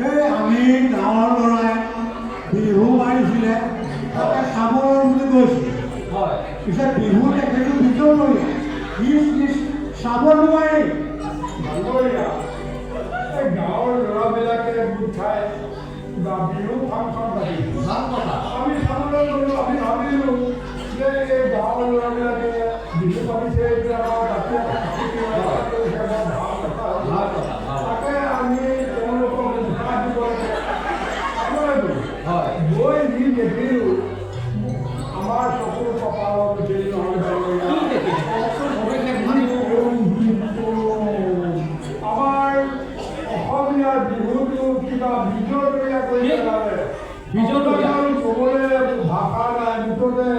এই আমি গাঁৱৰ ল'ৰাই বিহু মাৰিছিলে তাতে খাবলৈ বুলি গৈছোঁ। হয় পিছত বিহু তেখেতো ভিতৰলৈ চাব নোৱাৰি। এই গাঁৱৰ ল'ৰাবিলাকে গোট খাই কিবা বিহু ফাংচন পাতিছিল। ভাল কথা। আমি চাবলৈ গ'লোঁ, আমি ভাবিলোঁ যে এই গাঁৱৰ ল'ৰাবিলাকে বিহু পাতিছে, এতিয়া জাতীয় সংস্কৃতি ভাল কথা। তাকে আমি তেওঁলোকক উৎসাহ দিব লাগে। চাবলৈ গ'লোঁ, হয় গৈ যি দেখিলোঁ আমাৰ চকুৰ কপালত দেৰি নহয়। কি দেখিলে কওকচোন, সবিশেষ জানিব। আমাৰ অসমীয়া বিহুটো কিবা বিজতৰীয়া কৰি পেলালে। বিজতৰীয়া? ক'বলৈ ভাষা নাই। মুঠতে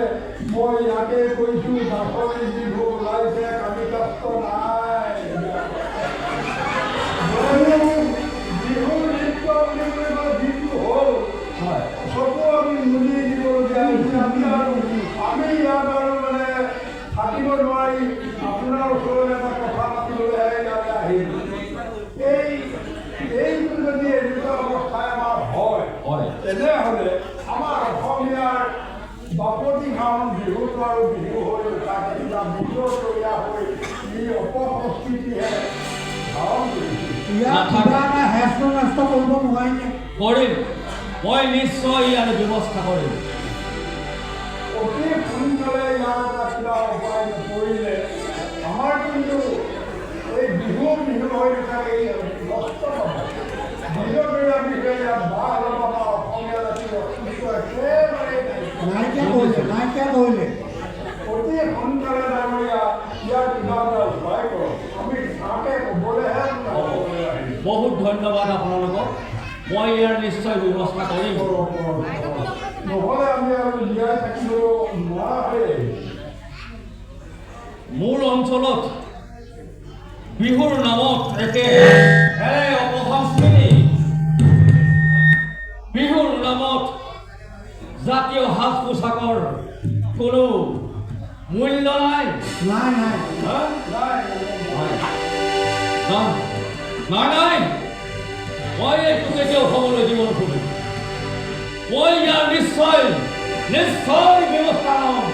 মই ইয়াকে কৈছোঁ, নাচনী বিহু ওলাইছে, কালি কষ্ট নাই। বিহু নৃত্য বুলি কলে যিটো হ'ল, হয় চকু আমি মুদি দিবলগীয়া হৈছে। আমি ইয়াত আৰু মানে থাকিব নোৱাৰি আপোনাৰ ওচৰলৈ এটা কথা পাতিবলৈ ইয়ালৈ আহিলোঁ। এইটো যদি এনেকুৱা অৱস্থাই আমাৰ হয়, তেনেহ'লে আমাৰ অসমীয়াৰ বাপতিসাহোন বিহুটো আৰু বিহু হৈ তাত কিবা বিজতৰীয়া হৈ ই অপসংস্কৃতিহে ধাৰণ কৰিছে। ইয়াত কিবা এটা হেষ্ট নষ্ট কৰিব নোৱাৰিনে? কৰিম, মই নিশ্চয় ইয়াৰ ব্যৱস্থা কৰিম। অতি সোনকালে ইয়াৰ এটা কিবা উপায় নকৰিলে আমাৰ কিন্তু এই বিহু হৈ নাথাকে, নষ্ট হ'ব। বিজতৰীয়া বিষয়ে ইয়াত বাহ ল'ব আমাৰ অসমীয়া জাতিৰ অস্তিত্ব একেবাৰে নাইকিয়া কৰিলে অতি সোনকালে ডাঙৰীয়া ইয়াৰ কিবা এটা উপায় কৰক। আমি তাকে ক'বলৈহে আহিছোঁ। বহুত ধন্যবাদ আপোনালোকক, মই ইয়াৰ নিশ্চয় ব্যৱস্থা কৰিম। নহ'লে আমি আৰু জীয়াই থাকিব নোৱাৰা হৈ আহিছোঁ। মোৰ অঞ্চলত বিহুৰ নামত একে অপসংস্কৃতি, বিহুৰ নামত জাতীয় সাজ পোছাকৰ কোনো মূল্য নাই। নাই মই এইটো কেতিয়াও হ'বলৈ দিব নোখোজো। মই ইয়াৰ নিশ্চয় ব্যৱস্থা ল'ম।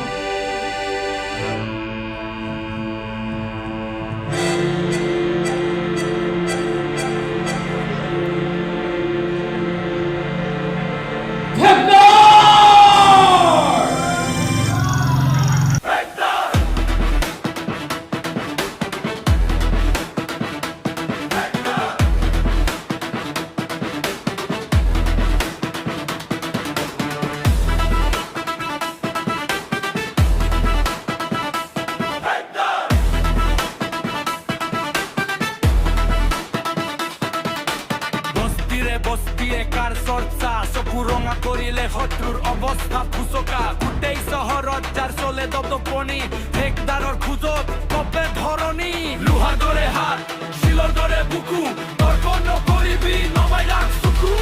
বস্তিয়ে কাৰ চৰ্চা, চকু ৰঙা কৰিলে শত্ৰুৰ অৱস্থা ফুচকা। গোটেই চহৰত যাৰ চলে দপদপনি, ঠেকদাৰৰ খোজত কপে ধৰণি। লোহাৰ দৰে হাত, শিলৰ দৰে বুকু, তৰ্ক নকৰিবি নমাই ৰাখ চকু।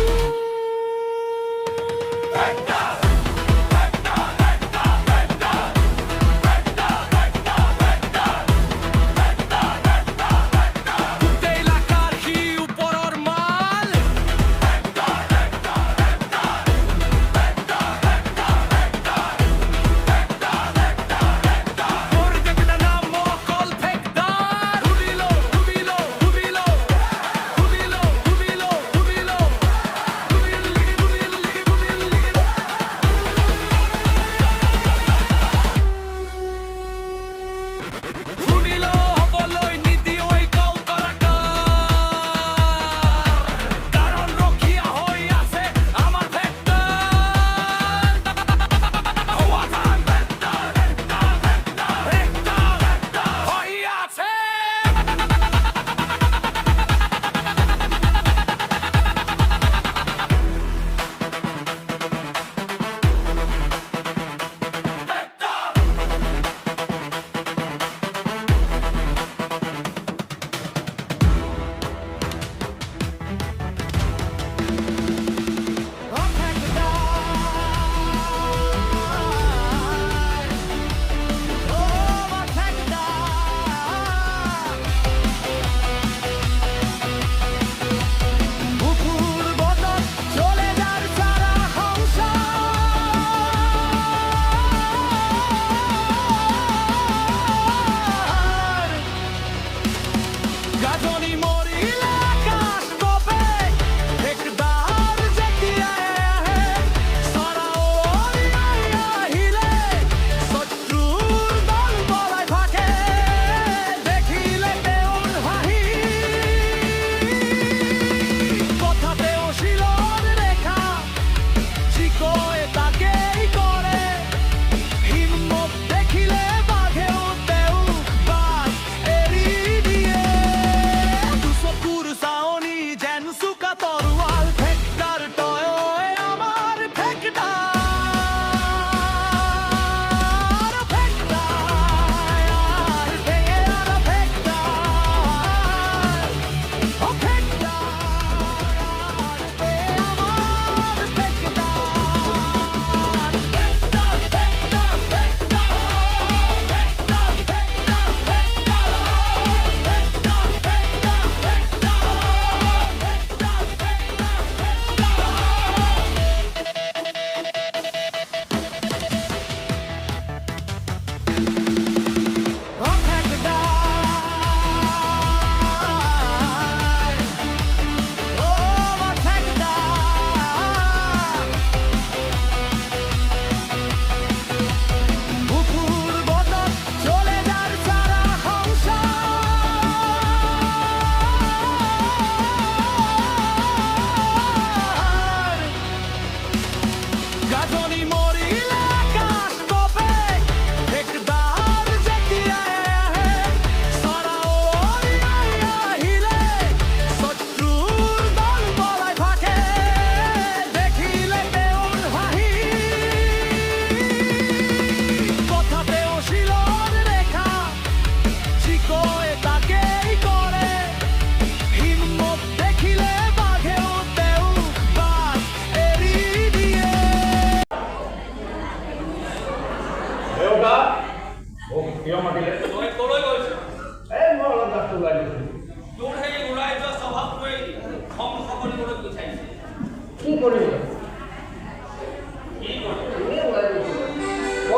কৰিলে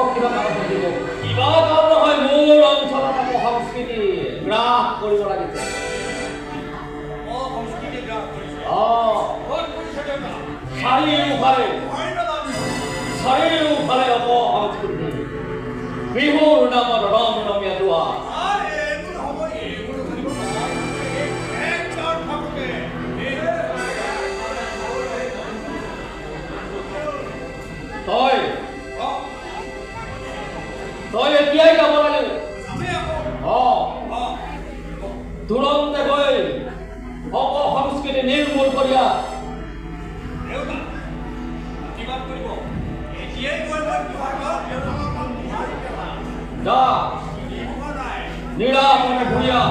কিবা কাম থাকিব কিবা কাম নহয় মোৰ অঞ্চলত সংস্কৃতি গ্ৰাস কৰিব লাগিছে চাৰিওফালে অপসংস্কৃতি বিহুৰ নামত ৰমৰমীয়া দোৱা তই এতিয়াই যাব লাগিব তুৰন্তে গৈ অপসংস্কৃতি নিৰ্মূল কৰিয়া যা নিৰাপদে ঘূৰিয়া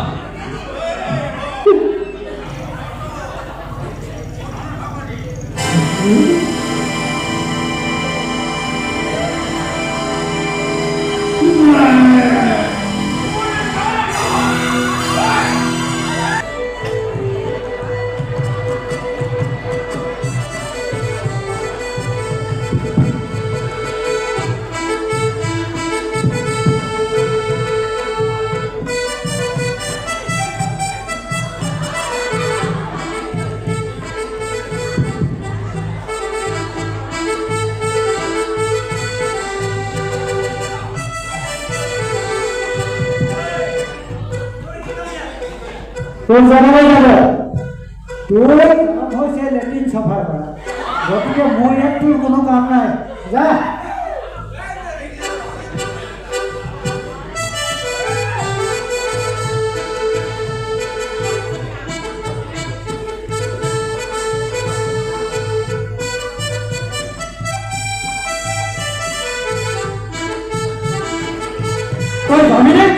তোৰ জানিবই যাব তোৰ কাম হৈছে লেট্ৰিন চাফা কৰা গতিকে মোৰ ইয়াত তোৰ কোনো কাম নাই যা তই জানিনে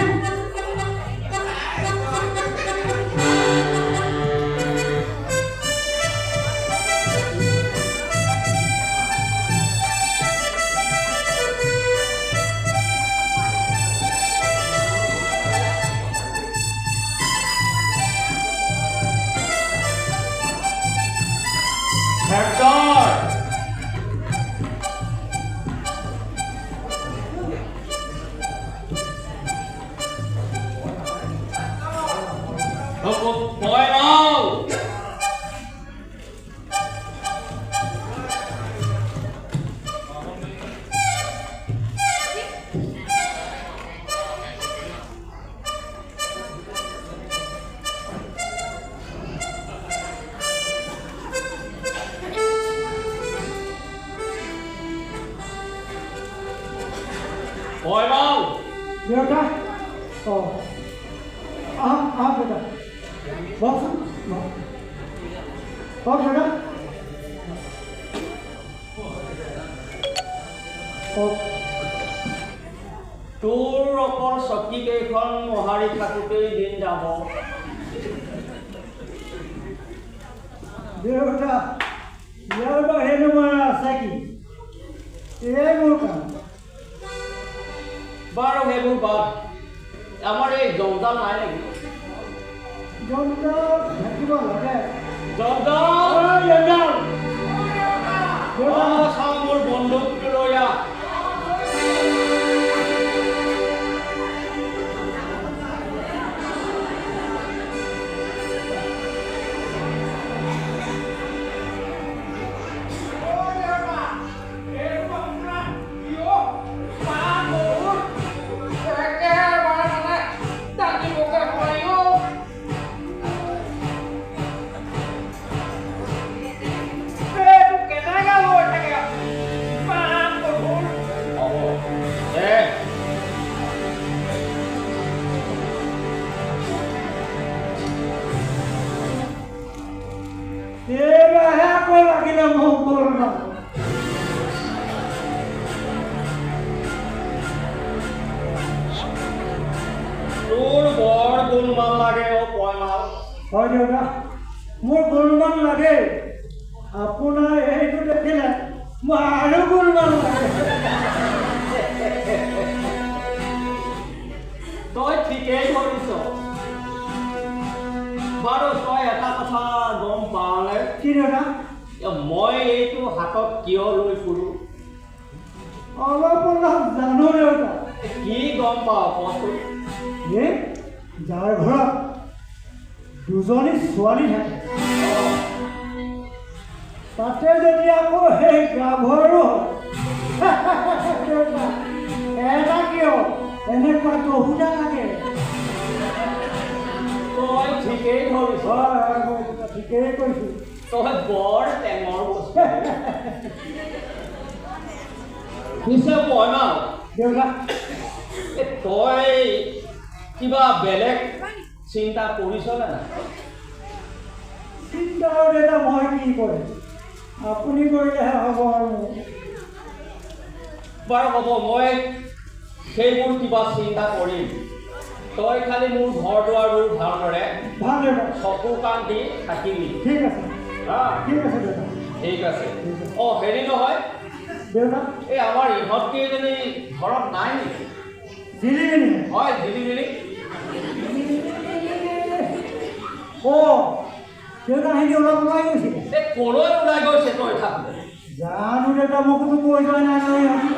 बेटा बेटा बस बेटा তোৰ অকল চকী কেইখন মোহাৰি থাকোঁতেই দিন যাব बेटा यार हेनु मारा আছে কি এই মোৰ কাম বাৰু সেইবোৰ বাদ আমাৰ এই জংদাল নাই নেকি জংদাল থাকিব লাগে জংদাল চাওঁ মোৰ বন্দুকটো লৈ আহ মোৰ গুণমান লাগে আপোনাৰ এইটো দেখিলে মোৰ আৰু গুণমান লাগে তই ঠিকেই কৰিছ বাৰু তই এটা কথা গম পাৱনে কি দাদা মই এইটো হাতত কিয় লৈ ফুৰো অলপ জানো দেউতা কি গম পাওঁ কচোন এই যাৰ ঘৰত দুজনী ছোৱালী থাকে তাতে যদি আকৌ সেই গাভৰু এটা কিয় এনেকুৱা বহুতা লাগে তই ঠিকেই ধৰিছ ঠিকেই কৈছোঁ তই বৰ টেঙৰ বস্তু পিছে বৰ্ণা দেউতা তই কিবা বেলেগ চিন্তা কৰিছনে নাই চিন্তা দেউতা মই কি কৰিম আপুনি কৰিলেহে হ'ব আৰু বাৰু হ'ব মই সেইবোৰ কিবা চিন্তা কৰিম তই খালি মোৰ ঘৰ দুৱাৰবোৰ ভালদৰে ভাল দেউতা চকু কাণ দি থাকিবি ঠিক আছে ঠিক আছে দেউতা ঠিক আছে অঁ হেৰি নহয় দেউতা এই আমাৰ ইহঁতকেইজনী ঘৰত নাই নেকি জিলিমিলি হয় জিলিমিলি অ' দেউতা সিহঁতি অলপ ওলাই গৈছিলে এই ক'লৈ ওলাই গৈছে তই থাকোঁ জানো দেউতা মোকতো কৈ যোৱা নাই নহয় সিহঁতি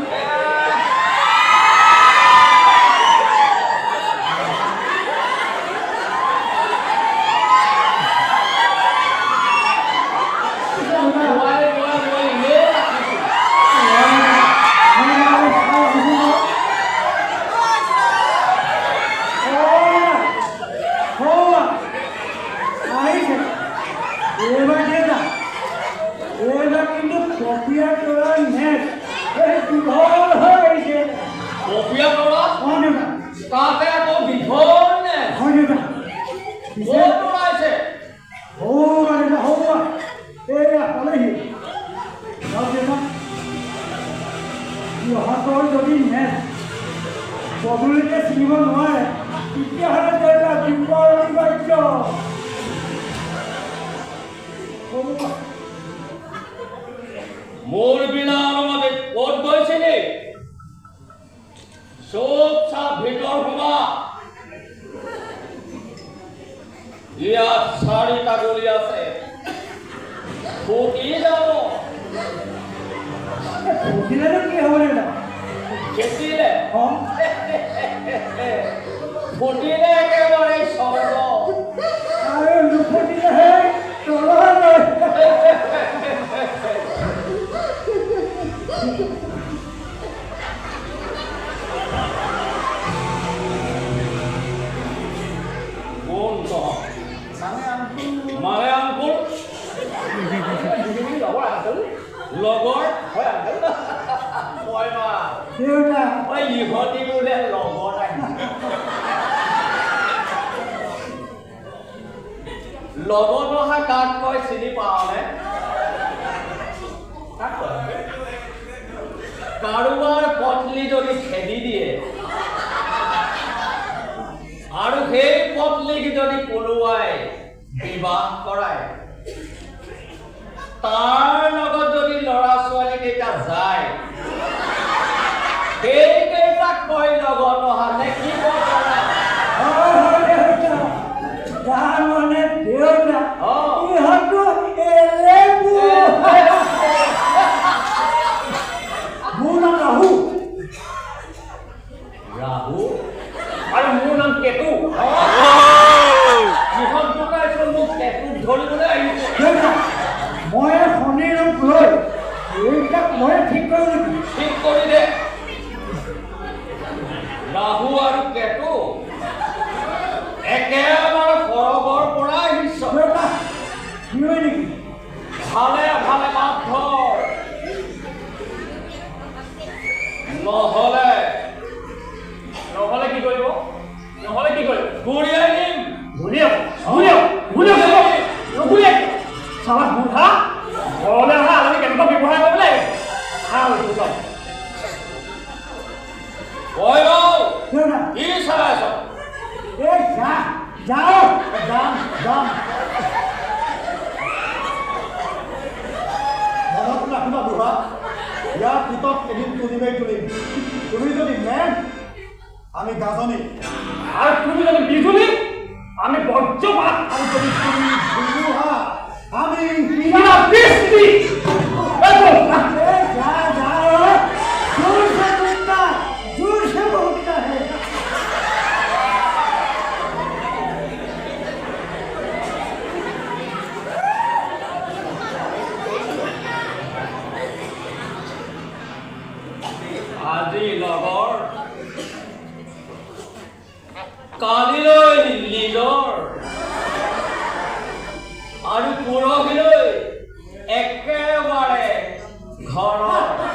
তাতে আকৌ বিধৰ নে ক'ত ওলাইছে সিহঁতৰ যদি নেট পদূলিতে চিনিব নোৱাৰে তেতিয়াহ'লে দেউতা বিপৰ অনিবাৰ্য মোৰ বিনা অনুমতি ক'ত গৈছিলি চব চাপ ভিতৰ সোমা ইয়াত 4টা গলি আছে ফুটি যাব ফুটিলেনো কি হ'ব দেউতা ফুটিলে অঁ ফুটিলে একেবাৰে স্বৰ্গ আৰু নুফুটিলেহে তললৈ মানে আংকুল লগৰ হয় আংকুল মই মা দেউতা মই ইহঁতি বোলে লগৰ লগত অহা কাক কয় চিনি পাওঁনে কাৰোবাৰ পত্নী যদি খেদি দিয়ে আৰু সেই পত্নীক যদি কোনোবাই বিবাহ কৰায় তাৰ লগত যদি ল'ৰা ছোৱালী কেইটা যায় সেইকেইটাক কয় লগত অহা নে কি তাৰ মানে দেউতা অঁ ইহঁতো মোৰ নাম ৰাহু ৰাহু আৰু মোৰ নাম কেতু ইহঁত দুটাইচোন মোক কেতুক ধৰিবলৈ আহিছে দেউতা মই শনিৰ ৰূপ লৈ এইবিলাক মই ঠিক কৰোঁ নেকি ঠিক কৰি দে ৰাহু আৰু কেতু একেবাৰে সৰগৰ পৰা আহিছ দেউতা কি হয় নেকি ভালে ভালে মাত ধৰ নহ'লে কি কৰিব নহ'লে কি কৰিব ঘূৰিয়াই দিম ঘূৰিয়াব চালা বুঢ়া ঘৰলৈ অহা আমি কেনেকুৱা ব্যৱহাৰ কৰিব লাগে ঐ বাও দেউতা কি চাই আছ এই যাওঁ যাম মনত ৰাখিবা বুঢ়া ইয়াৰ পিছত এদিন তুলিমেই তুলিম তুমি যদি মেন আমি গাজনি আৰু তুমি যদি বিজুলী আমি বজ্ৰপাত আৰু যদি তুমি বুঢ়া আমি বৃষ্টি পুৰহিলৈ একেবাৰে ঘৰত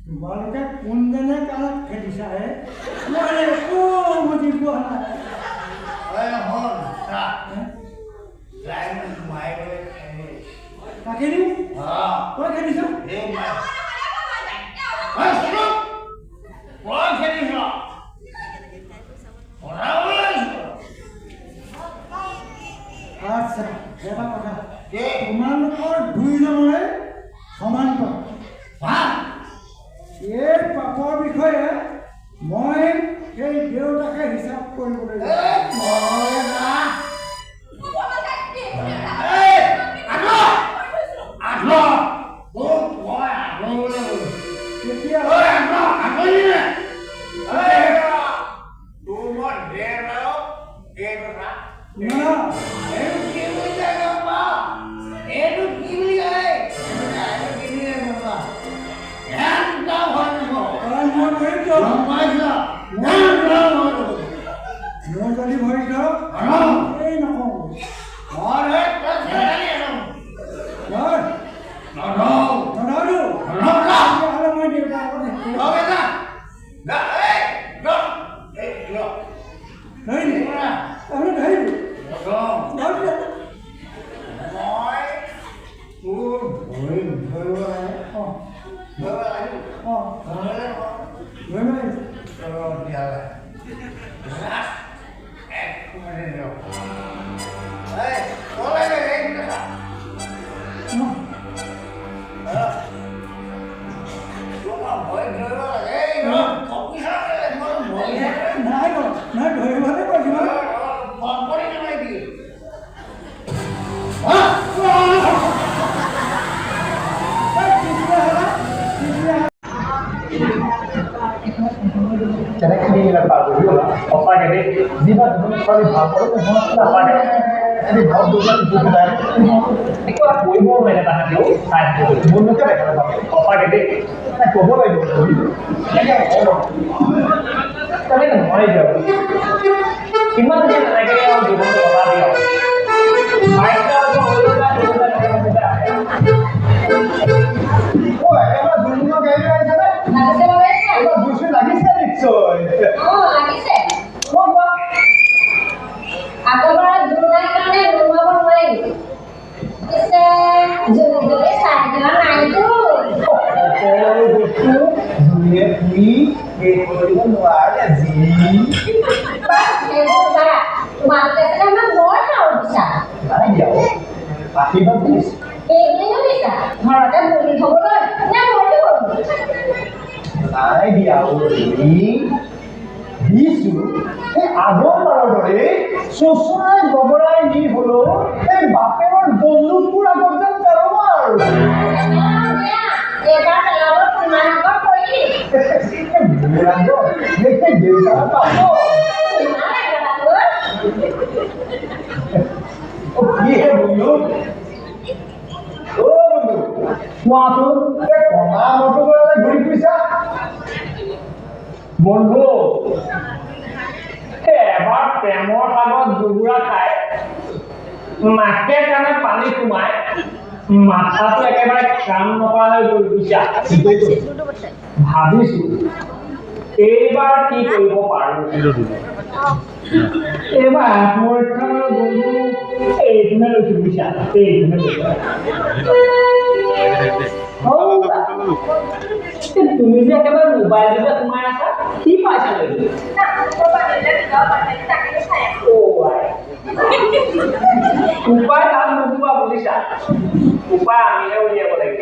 তোমালোকে কোনজনে কালত খেলিছাহে মই একো বুজি পোৱা নাই কাকেনি তই খেলিছ আচ্ছা এটা কথা তোমালোকৰ দুইজনৰে সমান্তৰাল এই পাপৰ বিষয়ে মই সেই দেউতাকে হিচাপ কৰিবলৈ মোৰ যদি ভৰি ধৰক এই নকওঁ নধৰো মই দেউতাৰ কেনেকৈ পাৰ কৰিব সঁচাকৈ দেই যিমান ছোৱালী ভাল কৰোঁ নাপায় ভাল একো কৰিব নোৱাৰে তাহাঁতেও চাই মোৰলৈকে দেখা নাপাব সঁচাকৈ দেই ক'ব লাগিব তেনেকৈ নহয় দিয়ক কিমান দিন তেনেকৈ জীৱনটো কথা দিয়ক লাগিছে নিশ্চয় আগৰবাৰ দুনাৰ কাৰণে ৰুমাব নোৱাৰিম পিছে জুলি চাই দিয়া নাইতো সকলো বস্তু জুলিয়ে তুমি শেষ কৰিব নোৱাৰে যি সেইবোৰ পাৰা তোমালোকে চাগে আমাক বৰ খাওঁ দিছা নাই দিয়াও আশীৰ্বাদ দিছে এইখিনিও দিছা ঘৰতে বহি থবলৈ নে মৰি হ'ল নাই দিয়াও দিছো এই আগৰবাৰৰ দৰে চচৰাই গবৰাই নি হলেও এই বাপেৰৰ বন্দুকবোৰ আগত যেন পেলাব আৰু এইবাৰ পেলাব তোমালোকৰ কৰিলি দেউতাৰ পাব কিহে বন্ধু বন্ধু কোৱাচোন কণা মটো ঘূৰি ফুৰিছা বন্ধু এবাৰ প্ৰেমৰ আগত জুগুৰা খাই নাকে কাণে পানী সোমাই মাথাটো একেবাৰে কাম নকৰা হৈ গৈ বুজিছা ভাবিছো এইবাৰ কি কৰিব পাৰো এইবাৰ আত্মৰক্ষাৰ বন্ধু বুজিছা এইটোহে তুমি যে একেবাৰে মোবাইলতে সোমাই আছা কি পাইছা নেকি উপায় কাম নোপোৱা বুজিছা উপায় আমিহে উলিয়াব লাগিব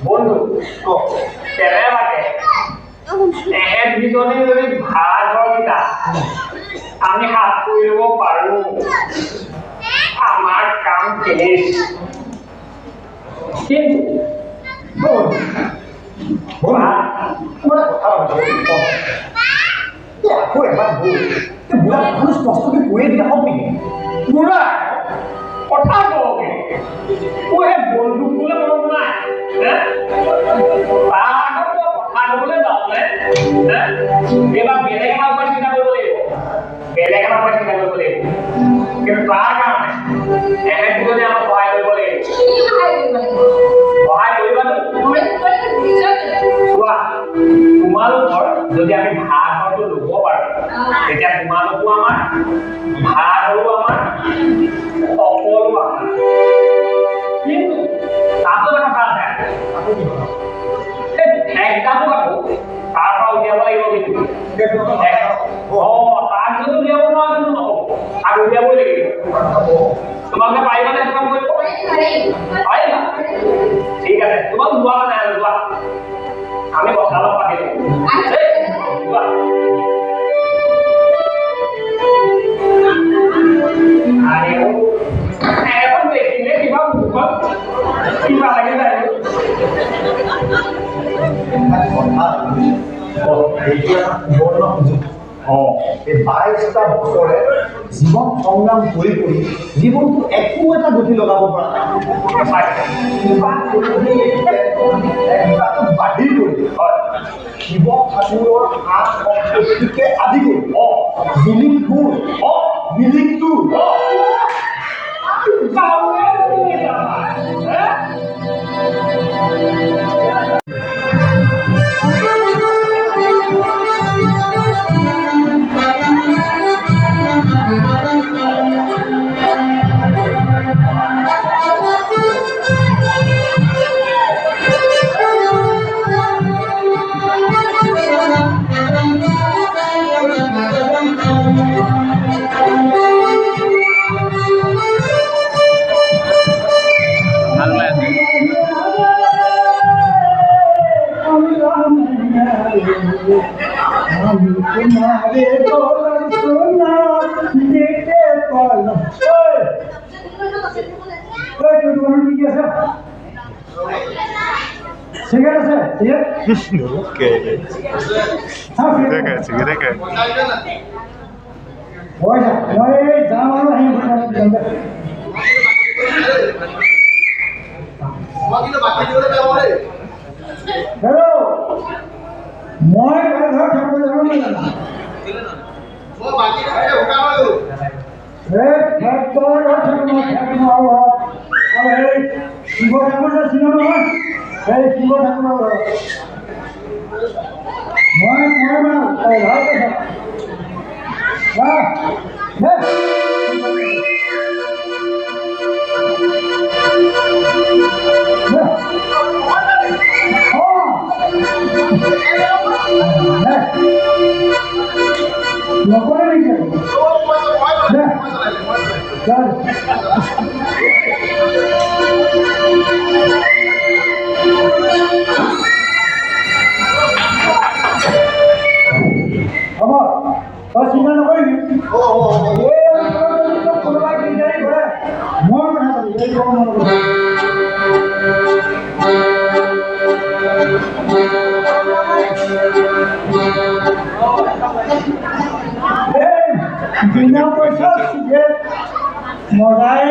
বন্ধু কেনেবাকে এহেত দুজনে যদি ভাড়া ঘৰকেইটা আমি হাত কৰি ল'ব পাৰোঁ আমাৰ কাম ফিনিছ কিন্তু কথা আকৌ এবাৰ বুঢ়া মানুহ স্পষ্টকৈ কৈয়ে দিয়া হওক নেকি বুঢ়া কথা কওঁগে মোৰ সেই বন্ধুকলৈ মনত নাই তাৰ আগত কথা ক'বলৈ যাওঁতে এইবাৰ বেলেগ এটা উপায় চিন্তা কৰিব লাগিব বেলেগ এটা উপায় চিন্তা কৰিব লাগিব কিন্তু তাৰ কাৰণে এহেত দুজনে আমাক সহায় কৰিব লাগিব সহায় কৰিবানো চোৱা তোমালোকৰ যদি আমি ভাড়া ঘৰটো ল'ব পাৰোঁ তেতিয়া তোমালোকো আমাৰ ভাড়া ঘৰো আমাৰ সকলো আমাৰ কিন্তু তাতো এটা কথা আছে ঠেকদাটো আকৌ তাৰ পৰা উলিয়াব লাগিব কিন্তু তাক যদি উলিয়াব নোৱাৰা কিন্তু নহ'ব তাক উলিয়াবই লাগিব তোমালোকে পাৰিবানে সেইটো কাম কৰিব পাৰিবা ঠিক আছে তোমাক লোৱা নাই লোৱা আমি কথা অলপ পাতিলোঁ লোৱা আৰু এখন দেখিলে কিবা মুখত কিবা লাগি যায় এই 22টা বছৰে জীৱন সংগ্ৰাম কৰি জীৱনটো একো এটা গতি লগাব পৰা নাই বাঢ়ি গৈ শিৱ ঠাকুৰৰ আঠ সম্পত্তিকে আদি কৰি মিলিংপুৰ মিলিংটো সিগাৰেট আছে সিগাৰেট পয়সা মই যাম আৰু আহিম হেল্ল' মই ঘৰ থাকিব জানো নাজানো শিৱ ঠাকুৰ চিনেমা নহয় সেই শিৱ ঠাকুৰৰ মই ভাল নকৰে নেকি হ'ব তই চিন্তা নকৰিবি কোনোবাই চিন্তাই কৰে মই কথা বিনা পইচা চিগাৰেট মজাই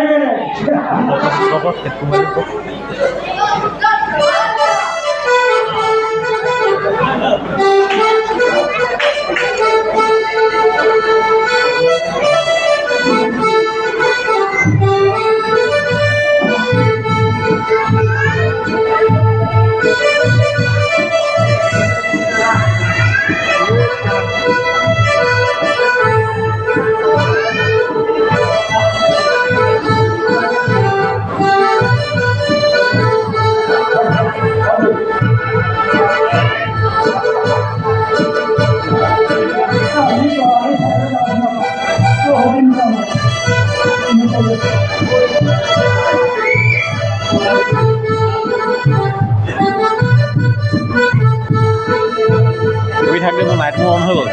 দেই মোৰ লাইট মোৰ অন হৈ গ'ল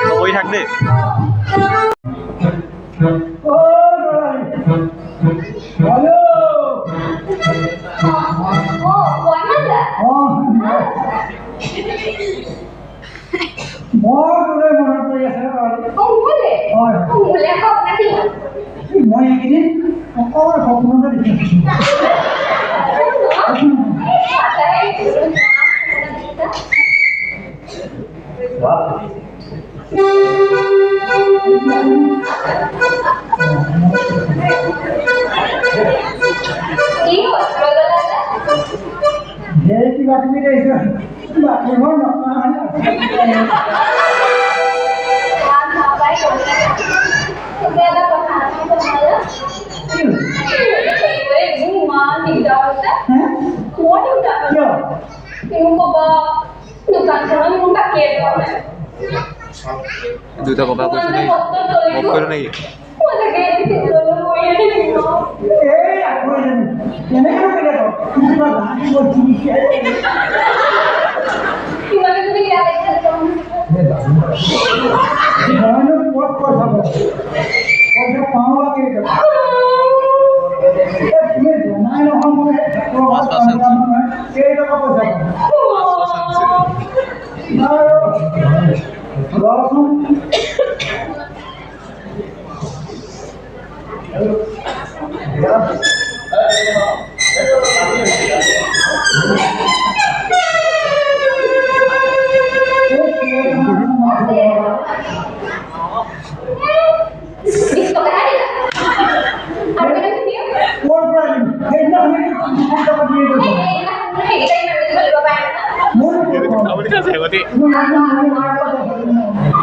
তই কৰি থাক দেই মই এইকেইদিন অকল সপোনতে দেখিছোঁ কিবা কিবি দেখিছোঁ বাকীবোৰ নহয় দুটা কবা কৈছে নেকি মোক কৰিলোঁ নেকি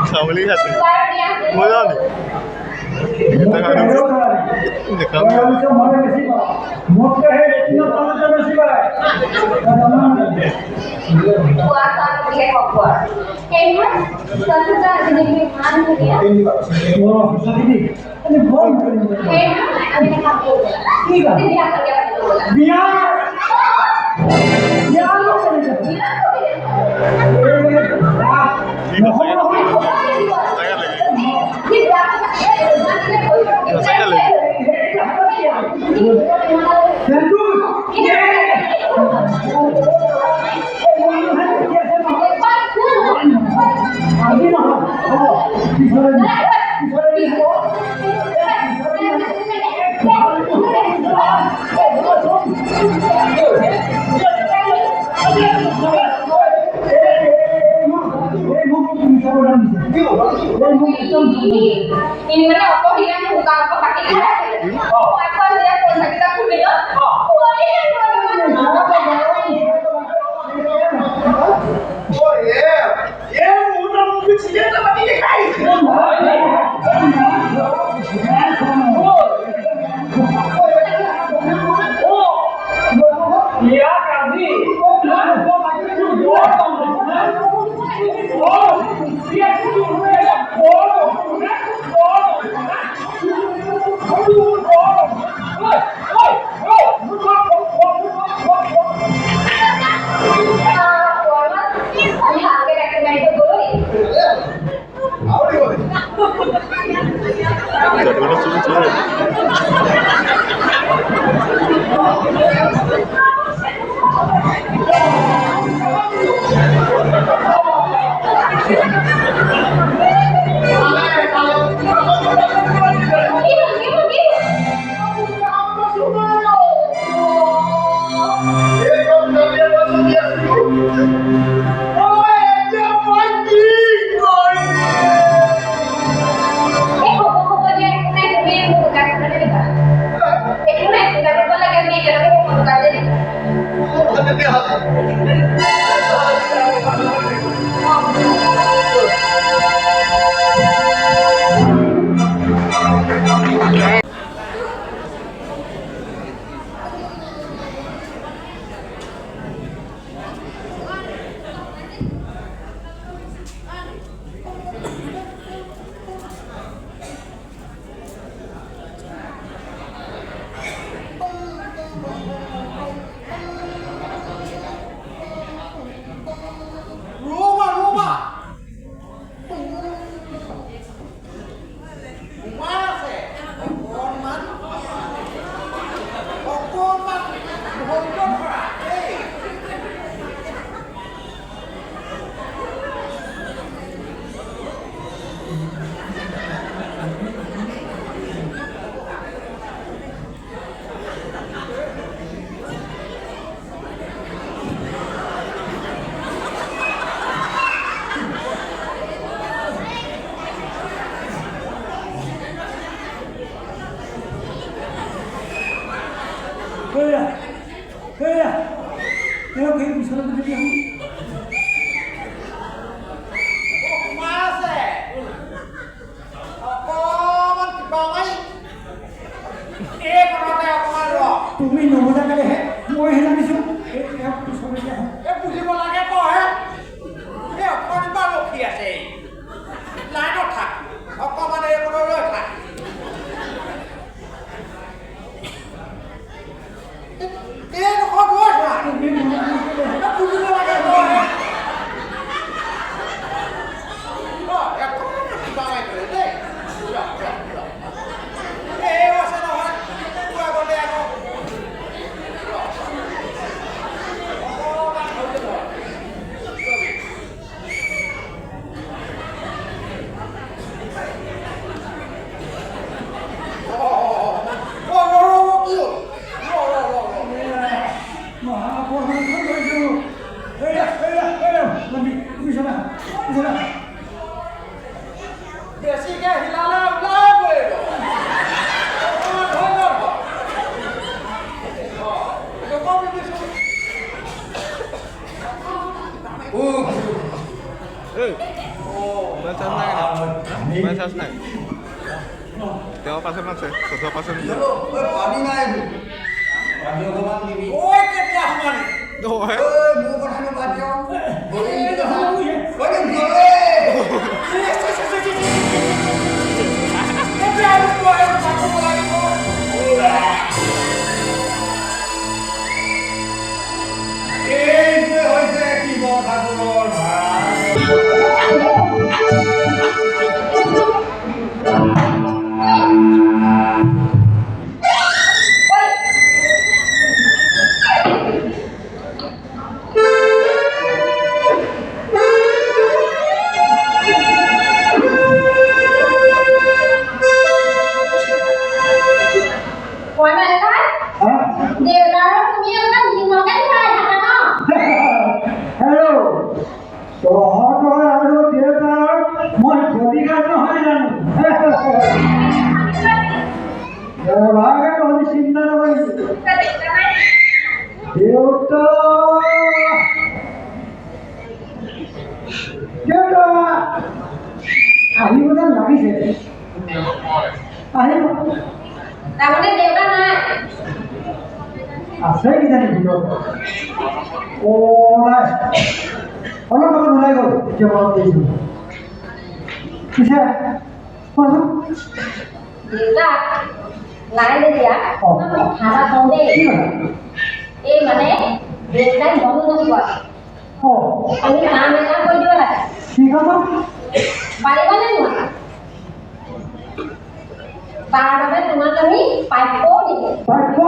খাবলি আছে মজা নেই ini mana apa dia buka apa kaki kita apa dia pun kita kulit Gracias. তেওঁক সেই পিছলৈ যদি আহোঁ তুমি নবজালেহে মই হে জানিছোঁ তেওঁক পিছলৈ আহোঁ বুজিব লাগে কয় এই অকণমান ৰখি আছে লাইনত থাক অকণমান এইবোৰলৈ থাক এইডোখৰ গৈ থাক বুজিব লাগে কয় কিবা নাই কৰে দেই এই আছে নহয় পুৰা গ'লে আকৌ বেছিকে হিলালে ওলাই পৰিব Main sas naik. Tengok pasal mana sih? Sesuatu pasal ni. পানী নাই পানী অকণমান দিবি ঐ কেতিয়া সমানে Oh, eh? মোৰ কথাটো বাদ দিয়ক এইটোৱে হৈছে শিৱসাগৰৰ তহঁতৰ আৰু দেউতাৰ মই বডিগাৰ্ড নহয় জানো দেৱাগে তহঁতি চিন্তা নকৰিবি দেউতা দেউতা আহিব যেন লাগিছে আহিব তাৰমানে দেউতা নাই আছে কিজানি ভিতৰত নাই অলপ আগত ওলাই গ'ল এতিয়া মনত কৰিছোঁ পিছে কোৱাচোন দেউতা নাই যেতিয়া ভাড়া কওঁ দেই কি কথা এই মানে দেউতাই মন নোপোৱা আমি কাম এটা কৰি দিব লাগে কি কাম পাৰিবানে নোৱাৰা তাৰ বাবে তোমাক আমি প্ৰাপ্যও দিম প্ৰাপ্য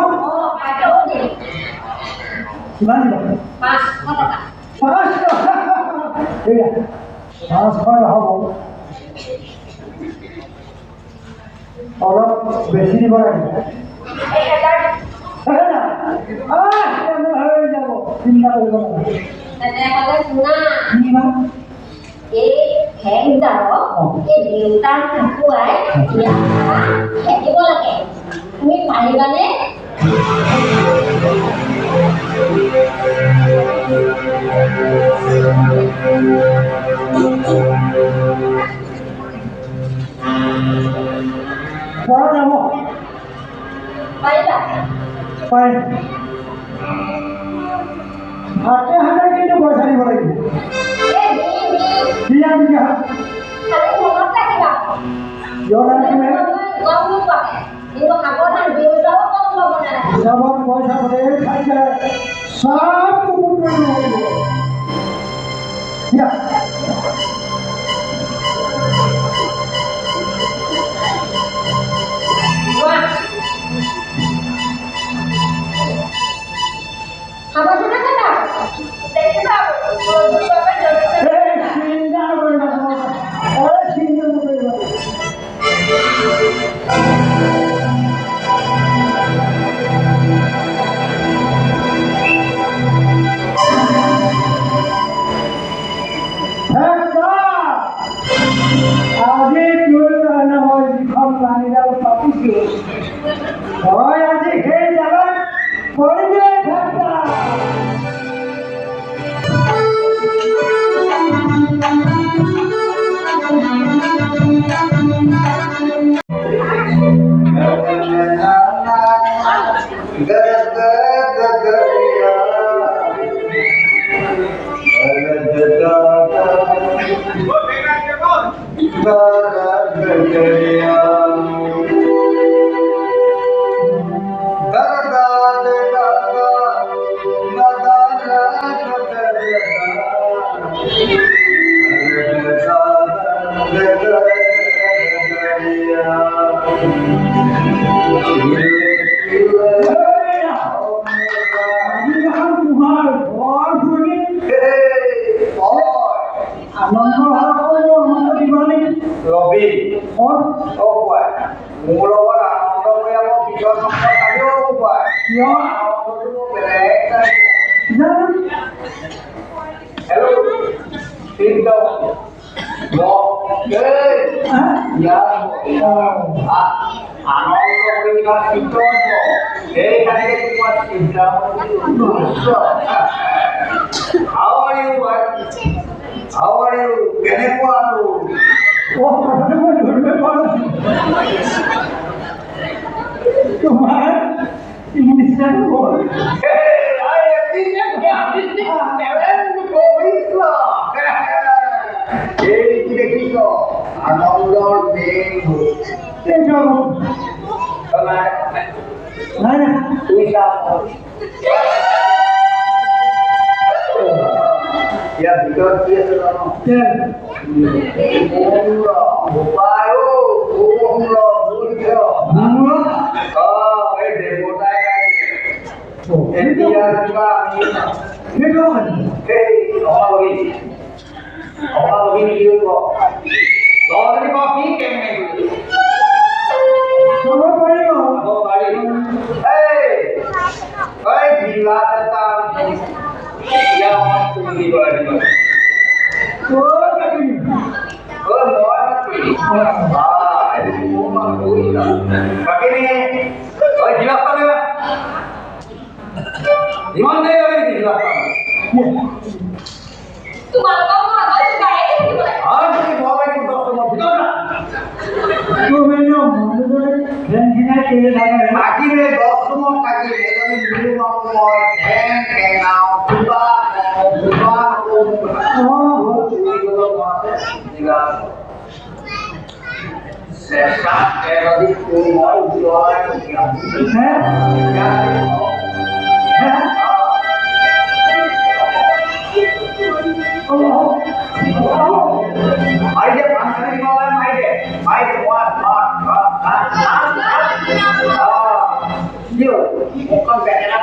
প্ৰাপ্যও দিম কিমান দিবা 500 টকা 500 হ'ব অলপ বেছি দিব লাগিব হৈ যাব চিন্তা কৰিব নালাগে তেনেহ'লে শুনা কিমান এই ঠেংডালক এই দেউতাৰ কুকুৰাই ইয়াৰ পৰা খেদিব লাগে তুমি পাৰিবানে পৰা যাব পাৰিবা পাৰিম হাতে হাতে কিন্তু পইচা দিব লাগিব এই দিয়া দিয়া খালি মনত ৰাখিবা কিয় ৰাখিমে গম নোপোৱাকে কিন্তু সাৱধান দেউতাও গম পাব নালাগে হিচাপত পইচা বোলে খাই যায় সব কুকুৰ কৰিব লাগিব দিয়া সাৱধানে থাকা দেখিবা চিন্তা নকৰিবা চিন্তা নকৰিবা আজি তোৰ কাৰণে মই যিখন পানীডাল পাতিছোঁ তই আজি সেই জেগাত পৰিৱেশ তোমাৰ বৰ ফুৰি আনন্দ দিবানে ৰবি মোৰ মোৰ লগত আনন্দ কৰি আকৌ পিছত নম্বৰ কালিও পায় কিয় আনন্দটো বেলেগ জানো হেল্ল' ঠিক আনন্দ কৰি সেইকাৰণে তোমাৰ চিন্তা কেনেকুৱা কথাটো মই ধৰিব পৰা নাছিলোঁ তোমাৰ ইংলিছটো হ'ল আনন্দৰ দিন নাই নাই ইয়াৰ ভিতৰত কি আছে জানো থাকিলে 10 নম্বর থাকিলে আমি মিনিমাম মই ধ্যান কেনাও দুবা চেষ্টা এবাদি মই উজ্জ্বল মাইকে পাঁচখানি বলা মাইকে মুখখন বেকেনা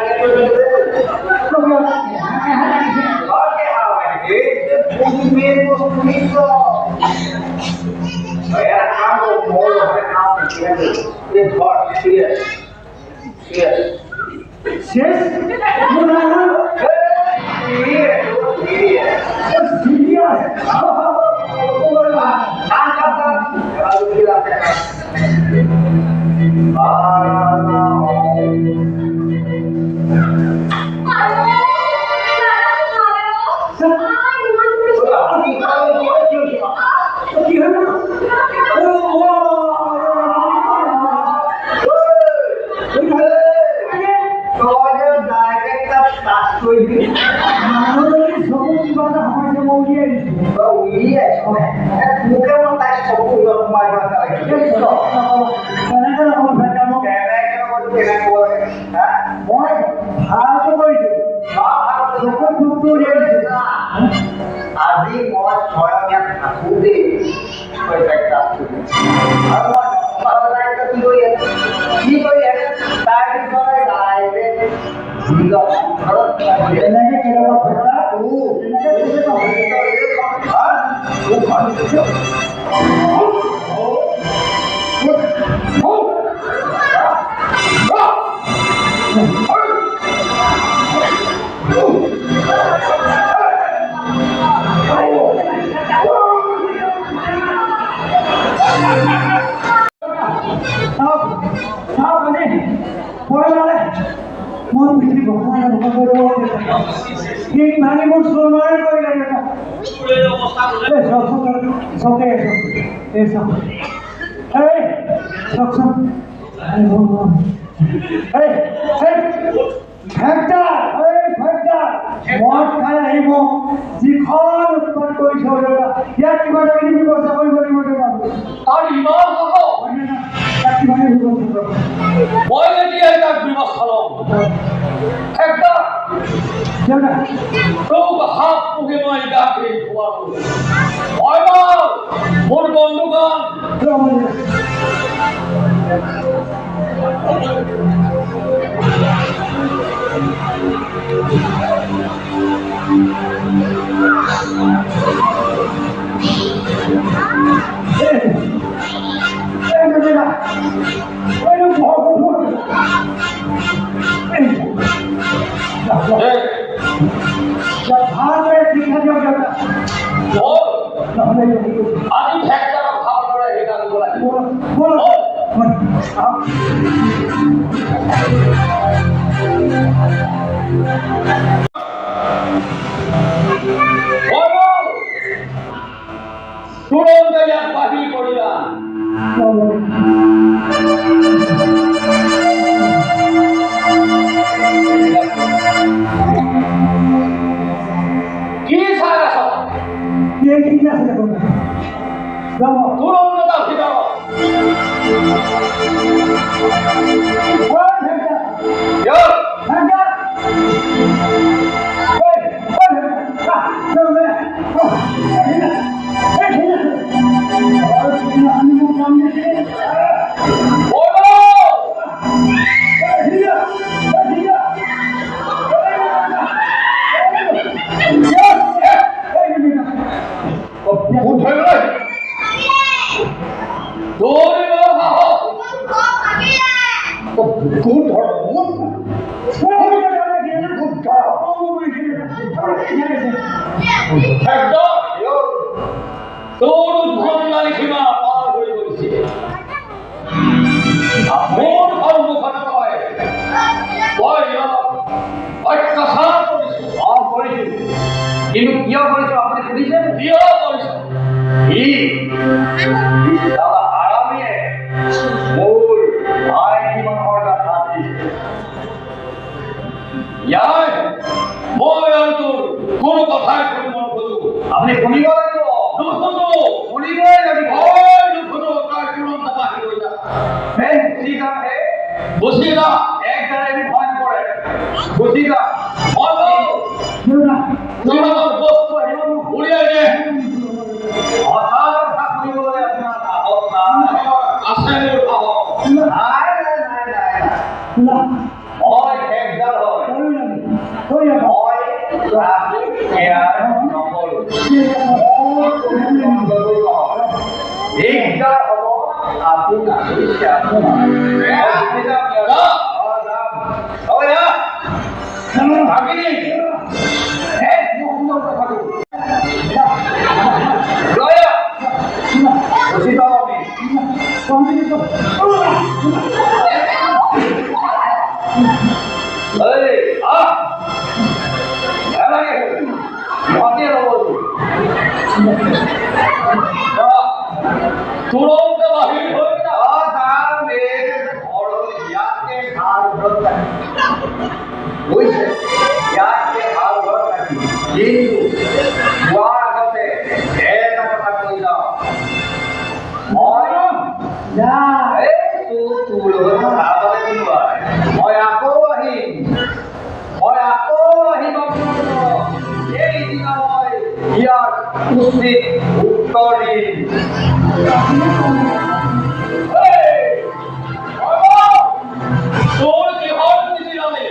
আজি মই স্বয়ং ইয়াত থাকো দেই কি কৰি মোৰ বন্ধুগণ আমি ঠেকদাৰক ভালদৰে শিকাব লাগিব তুৰন্তে ইয়াক বাহিৰ কৰিলা কি চাই আছ তুৰন্তে তাৰ ভিতৰত তোৰ উদ্ভণ্ডালী সীমা পাৰ হয়ে গৈছে মোৰ সন্মুখত তই অত্যাচাৰ কৰিছো কিন্তু কিয় কৰিছো আপুনি সুধিছে কিয় কৰিছো আৰামীয়ে মোৰ ভাইটি মানুহৰ গাত হাত দিছে ইয়াৰ মই আৰু তোৰ কোনো কথাই শুনিব নোখোজো আপুনি শুনিব লাগিব নুশুনো শুনিবই লাগিব নুশুনো তাৰ তুৰন্ত বাহিৰ হৈ যা গুচি যা একদাৰে ভয় কৰে গুচি যা বস্তু আহিব উলিয়াই দিয়ে হঠাৎ কথা শুনিবলৈ আপোনাৰ সাহস নাই আছে মোৰ সাহস মই একদাৰ হয় মই নকৰো একদাৰ হ'ব আপোনাৰ তুরন্ত বাহির হয়ে যা তার মেয়ের বড় ইয়াকে হাল ধরতে বুঝছে ইয়াকে হাল ধরতে কিন্তু যার কাছে এটা কথা কই দাও তোৰ লগত কথা পাতে কোনোবা মই আকৌ আহিম এইদিনা মই ইয়াৰ উচিত উত্তৰ দিম তোৰ কিহৰ নীতি জানে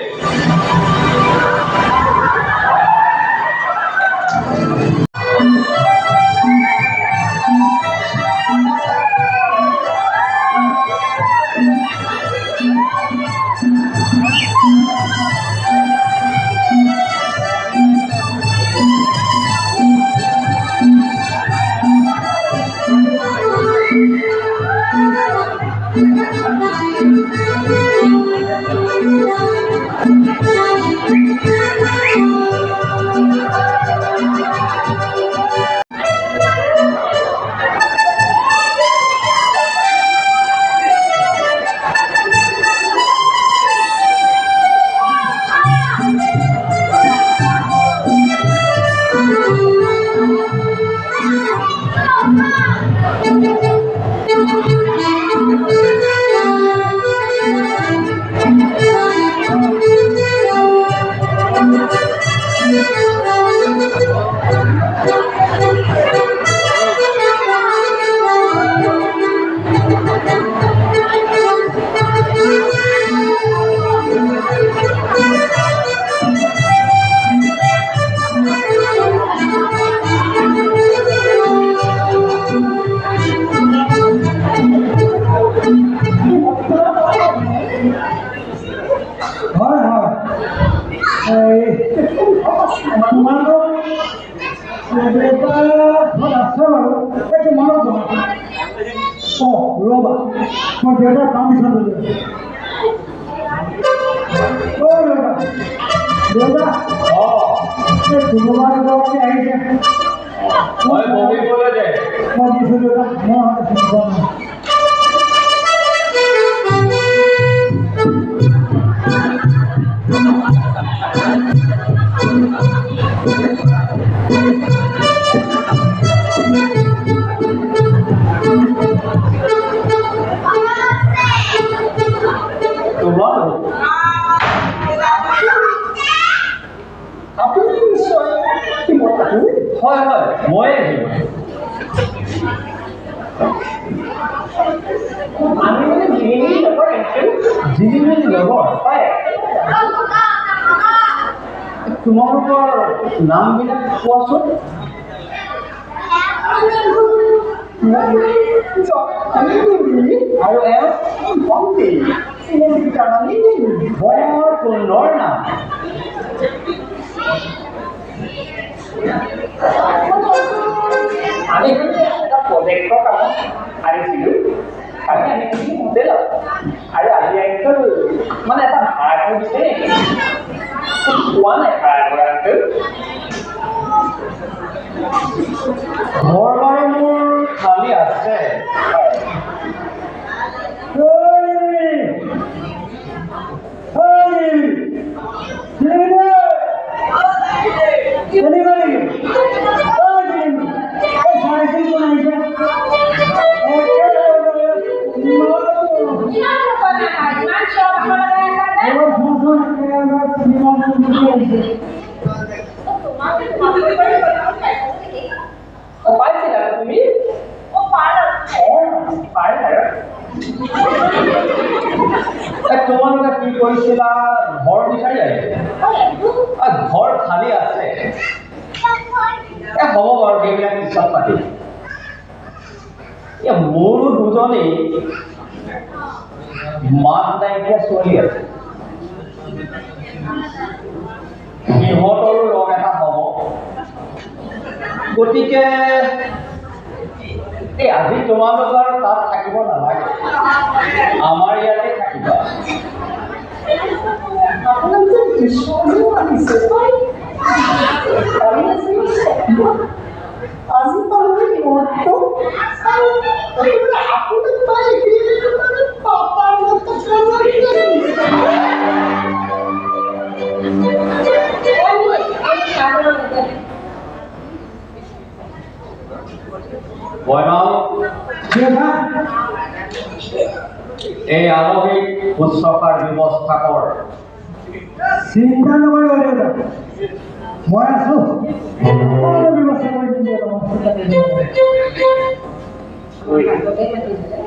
তোমালোক আছে বাৰু দেউতাৰ পাৰ্মিশ্যন লৈ দেউতা তোমাৰ ঘৰতে আহিছে মই বহিবলৈ দে মই দিছোঁ দেউতা মই তোমাৰ আপুনি নিশ্চয় হয় হয় ময়ে আমি মানে জিলিমিলি লগৰ জিলিমিলি লগৰ হয় তোমালোকৰ নামবিলাক কোৱাচোন আৰু এওঁ ভণ্টি বৰ সুন্দৰ নাম আমি এটা প্ৰজেক্টৰ কামত আহিছিলোঁ আমি হোটেলত আৰু আজি আংকল মানে এটা ভাড়া ঘৰ দিছে পোৱা নাই ভাড়া ঘৰ আংকল ঘৰ বাৰু মোৰ খালী আছে পাইছিলা তুমি তোমালোকে কি কৰিছিলা ঘৰ বিচাৰি আহিছিলা ঘৰ খালী আছে হ'ব বাৰু সেইবিলাক পিছত পাতিম মোৰো দুজনী মাত নাইকিয়া ছোৱালী আছে সিহঁতৰো লগ এটা হ'ব গতিকে এই আজি তোমালোকৰ তাত থাকিব নালাগে আমাৰ ইয়াতে থাকিবা আজি পালে মতো আপোনাক পাই পাপাৰ মতো বৈমাল এই আলহীক শুশ্ৰূষাৰ ব্যৱস্থা কৰ চিন্তা নকৰিব দেউতা মই আছোঁ ব্যৱস্থা কৰি দিম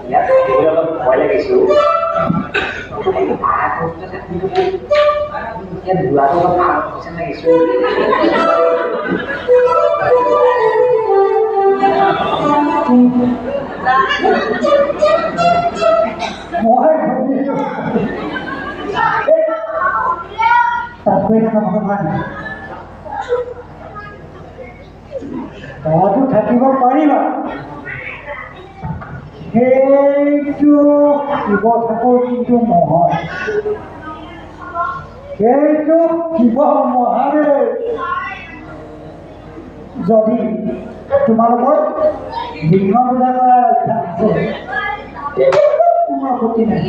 ইয়াত অলপ ভয় লাগিছোঁ ইয়াত যোৱাটো অলপ ভাল হৈছে লাগিছোঁ মই তাত গৈ থকা ভগৱান তহঁতো থাকিব পাৰিবা সেইটো শিৱ ঠাকুৰ কিন্তু নহয় সেইটো শিৱ মহাদেৱ যদি তোমালোকৰ বিঘ্ন পূজা কৰাৰ অভ্যাস আছে তোমাৰ ক্ষতি নাই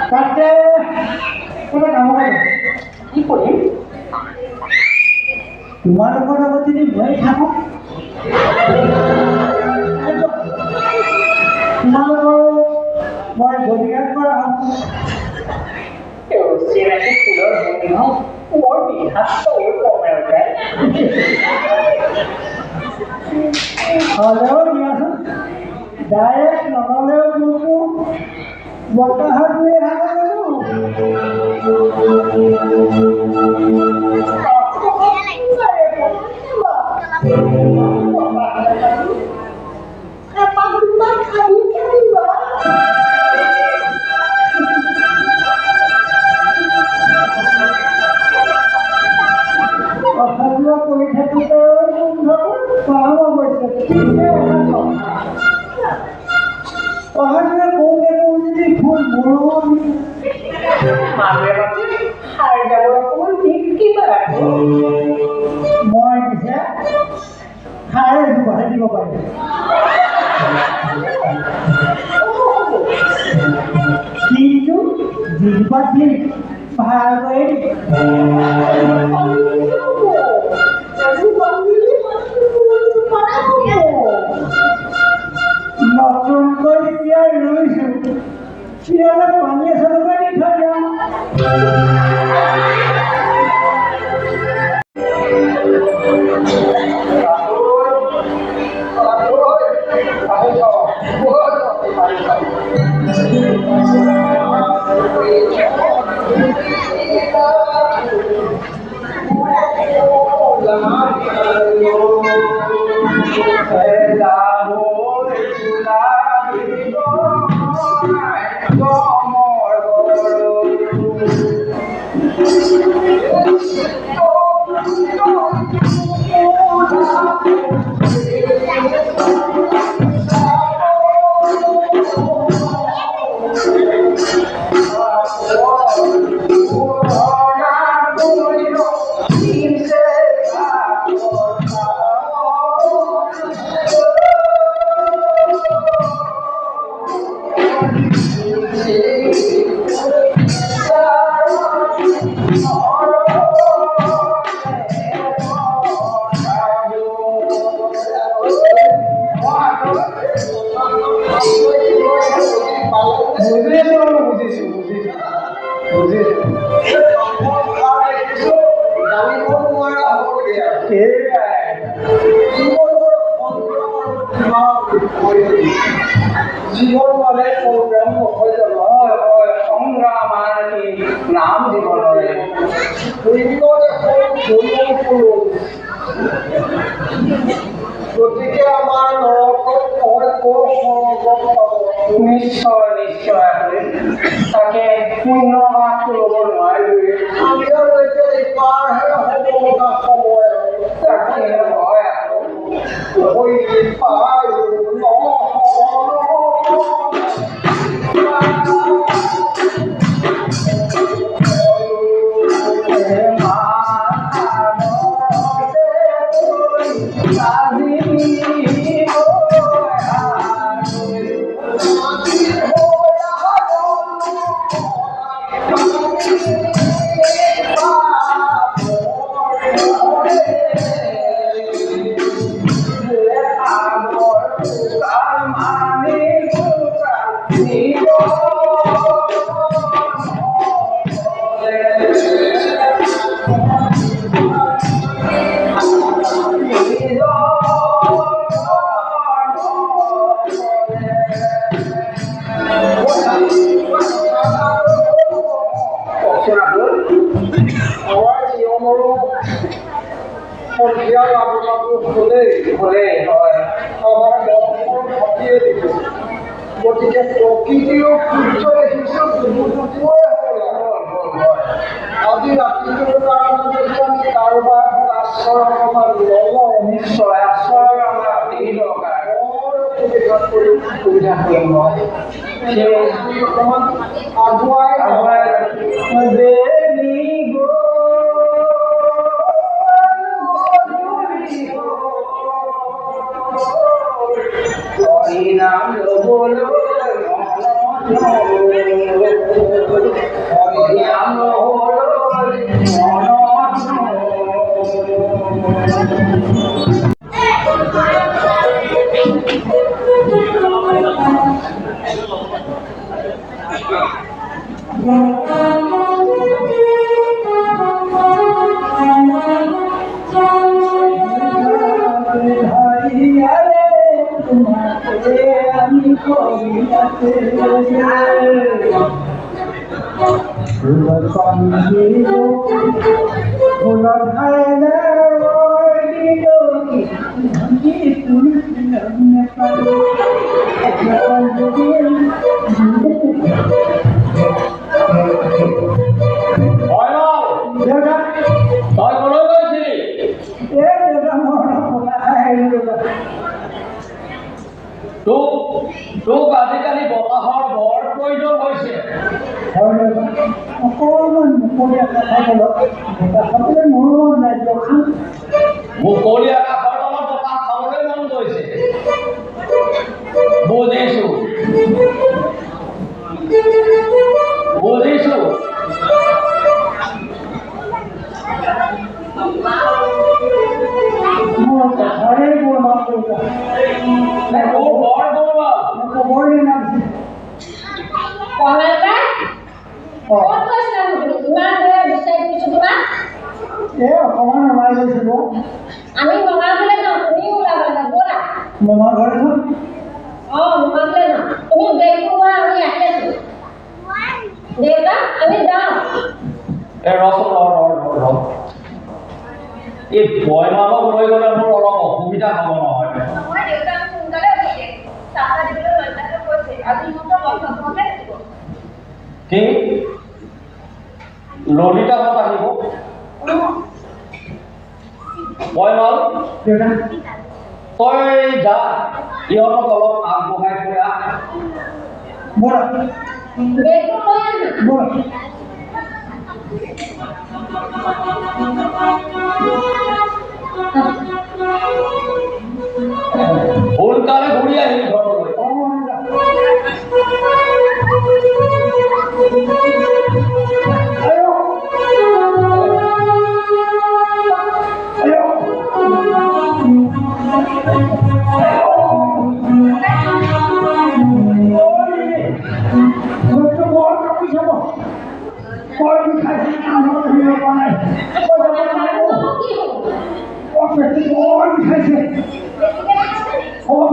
তাতে এটা কাম কৰে কি কৰিম তোমালোকৰ লগত যদি মই থাকোঁ তোমালোকৰ মই বডিগাৰ্ড কৰা হ'ম চিনাকি ফুলৰ বন্ধু বৰ বিহাত সৰু কমেৰকাই হ'লেও দিয়াচোন ডাইৰেক্ট নহ'লেও কিন্তু বতাহত লৈ অহা অহা-যোৱা কৰি থাকোঁতে পাম অৱশ্যে অহাযোৱা কওঁতে যদি ফুল মৰম মানুহে মাতি সাৰ যাবৰ অকণমান ঠিক কিবা মই পিছে খাই দুবাৰে দিব পাৰিম কিন্তু যিজোপা দিম ভালকৈ নতুনকৈ এতিয়া ৰুইছোঁ চিৰিয়ালে পানী এচলকৈ দি থৈ যাম জীবন মানে সংগ্রাম নহয় জানো হয় হয় সংগ্রাম আর কি নাম জীবনরে গতিকে আমাৰ নৰকত হয় ক'ৰ স্বৰ্গত পাব নিশ্চয় নিশ্চয় তাকে শূন্য হাত ল'ব নোৱাৰিবি আমি আৰু এতিয়া ইপাৰহে হ'ব লগা সময় তাকে হয় আকৌ পাৰ গতিকে প্ৰকৃতিও সূৰ্য দেখিছোঁ আজি ৰাতিটোৰ কাৰণে যদি আমি কাৰোবাৰ আশ্ৰয় অকণমান ল'ব নিশ্চয় আশ্ৰয় আমাৰ অতি দৰকাৰ সুবিধা কৰিম সেই অকণমান আগুৱাই নাম লবলৈ তোক আজিকালি বতাহৰ বৰ প্ৰয়োজন হৈছে। অকণমান মুকলি আকাশৰ তলত খাবলৈ মোৰো মন নাই দিয়কচোন। মুকলি আকাশৰ তলত বতাহ খাবলৈ মন গৈছে। বুজিছো বুজিছো। মোৰ কথাৰে মোৰ মন কৰিছা মোৰ বৰ গৌৰৱ। খবৰে নাছিল। কমেলবা ক'ত গৈছিলা তুমি? ইমান দূৰে বিচাৰি ফুৰিছোঁ তোমাক। এই অকণমান ওলাই গৈছিলোঁ। আমি মঙাবলৈ যাওঁ, তুমিও ওলাব লাগে, ব'লা। মামাৰ ঘৰত যাম। অঁ, মঙাবলৈ যাওঁ। তুমি বেগটো লোৱা, আমি আহি আছোঁ। দেউতা, আমি যাওঁ। ৰহ এই বয়মাকক লৈ গ'লে মোৰ অলপ অসুবিধা হ'ব নহয়? নহয় দেউতা, আমি সোনকালে উঠিছে। চাহ দিবলৈ লজ্জাটো কৈছে। আজি ইহঁতৰ বন্ধতে থাকিব। কি ললিতাহঁত আহিব? বয়মাল, দেউতা তই যা, ইহঁতক অলপ আগবঢ়াই থৈ আহ। ব'লা বেগটো লৈ আহা। ব'লা। সোনকালে ঘূৰি আহিবি ঘৰলৈ।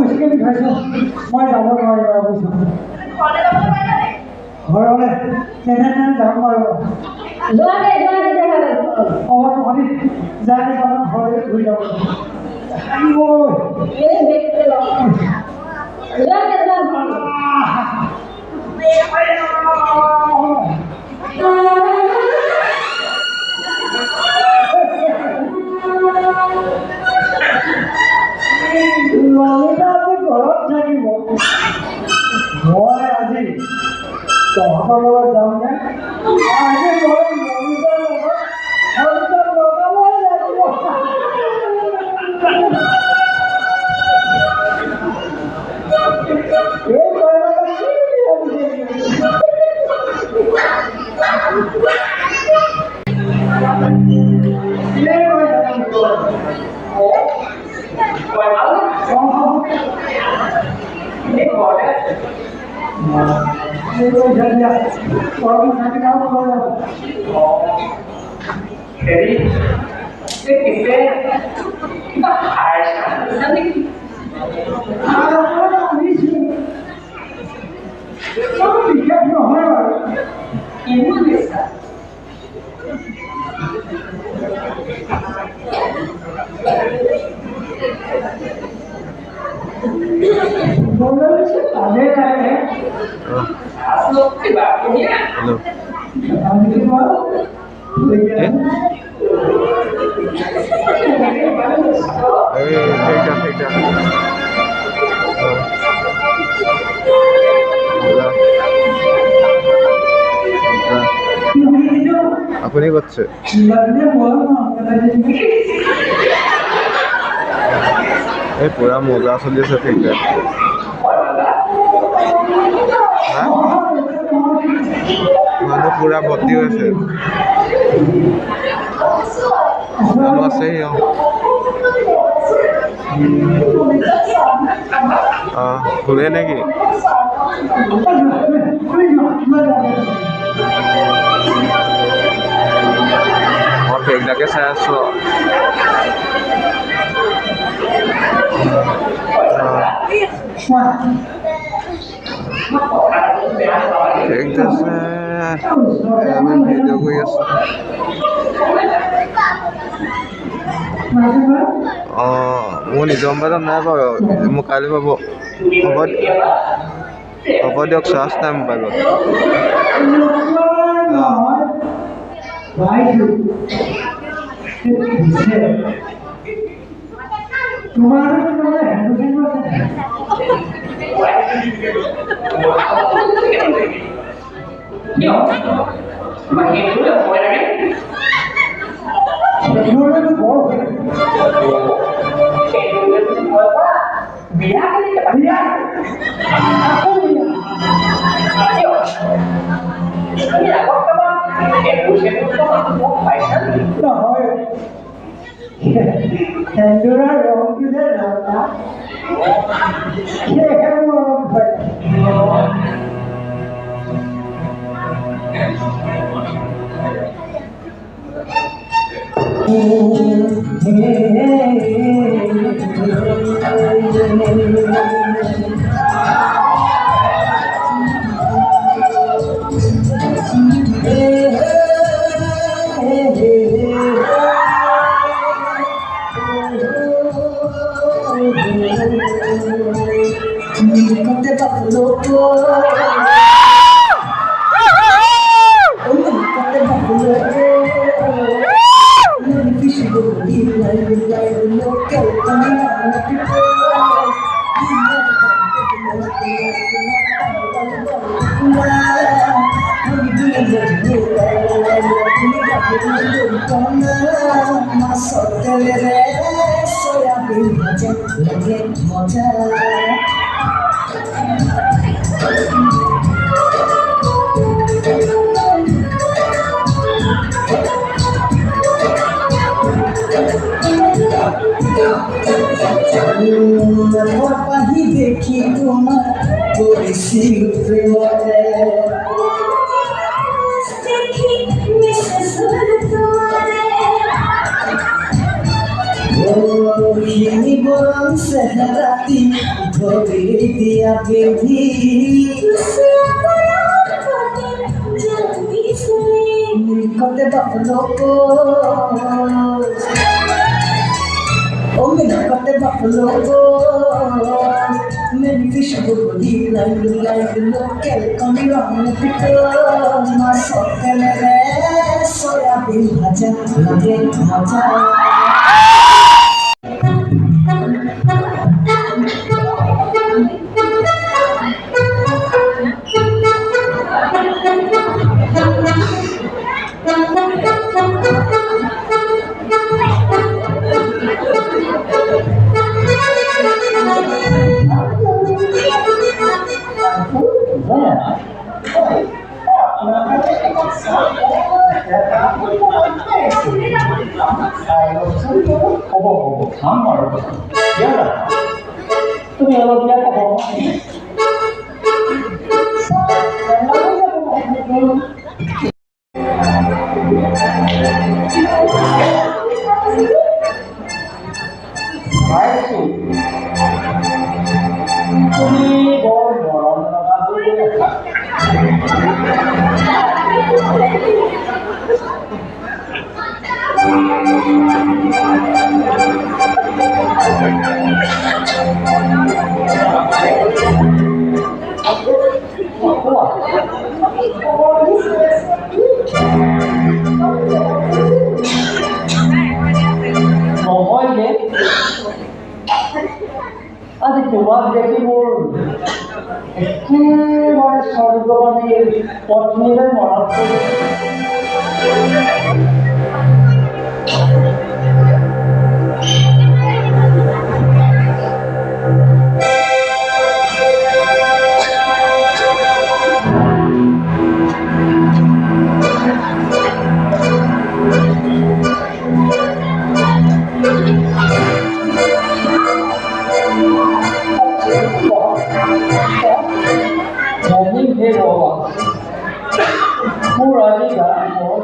বেছিকে বিষাইছে। মই যাব নোৱাৰিম আৰু বুজিছোঁ। ঘৰলৈ যেনে যাম বাৰু। যোৱা দে তেতিয়াহ'লে। তহঁতি যাই আমাৰ ঘৰলৈ ঘূৰি যাব। এই বেগটো লওঁ। যোৱা দে ঘৰলৈ। ললিতা আজি ঘৰত থাকিব। মই আজি তহঁতৰ লগত যাম নে? আজি মই ললিতাৰ লগত সংসাৰ লগাবই লাগিব। এই কইনাটা কি বুলি বিশেষ নহয় বাৰু। আপুনি করছে এই পুরা মজা চলি আছে ফিল্ডত মানুহ পুরা ভর্তি হয়েছে মানুহ আছে ঘুরে নাকি মই ফেকটাকে চাই আছো ঠিক আছে আমি ভিডিও কৰি আছো মোৰ নিজৰ মোবাইলত নাই বাৰু মোক কাইলৈ পাব হ'ব দিয়ক চাৰ্জ নাই মোবাইলত তোমাৰ কিয় তোমাক সেইটো ভয় লাগে ইহঁতেতো বৰ হয়। ভয় কৰা বিয়া কেনেকৈ বিয়া আকৌ বিয়া কিয় তুমি আগত কাৰোবাক একো চেকুটো মোক পাইছা নেকি নহয় সেন্দুৰৰ ৰংটো যে ৰঙা সেয়েহে মোৰ অলপ ভয় লাগে। পাহি দেখি তোমার করেছিল প্রেমরে দেখি মিশেশ্বর তোমারে ওহিনী বরং সেহরাতি ধরে দিয়া বেধি নিকটে বাপলোক Oh, me not got the buffalo. Many fish go deep like the local. Come around the people. My soft and so I've been haja, again haja. তুমি অলপ বিয়া কব তুমি বৰ মৰম লগা কৰি আছা নহয় যে আজি তোমাক দেখি মোৰ একেবাৰে স্বৰ্গবাণীৰ পত্নীলৈ মনত পৰিছে মোৰ আজি গা বৰ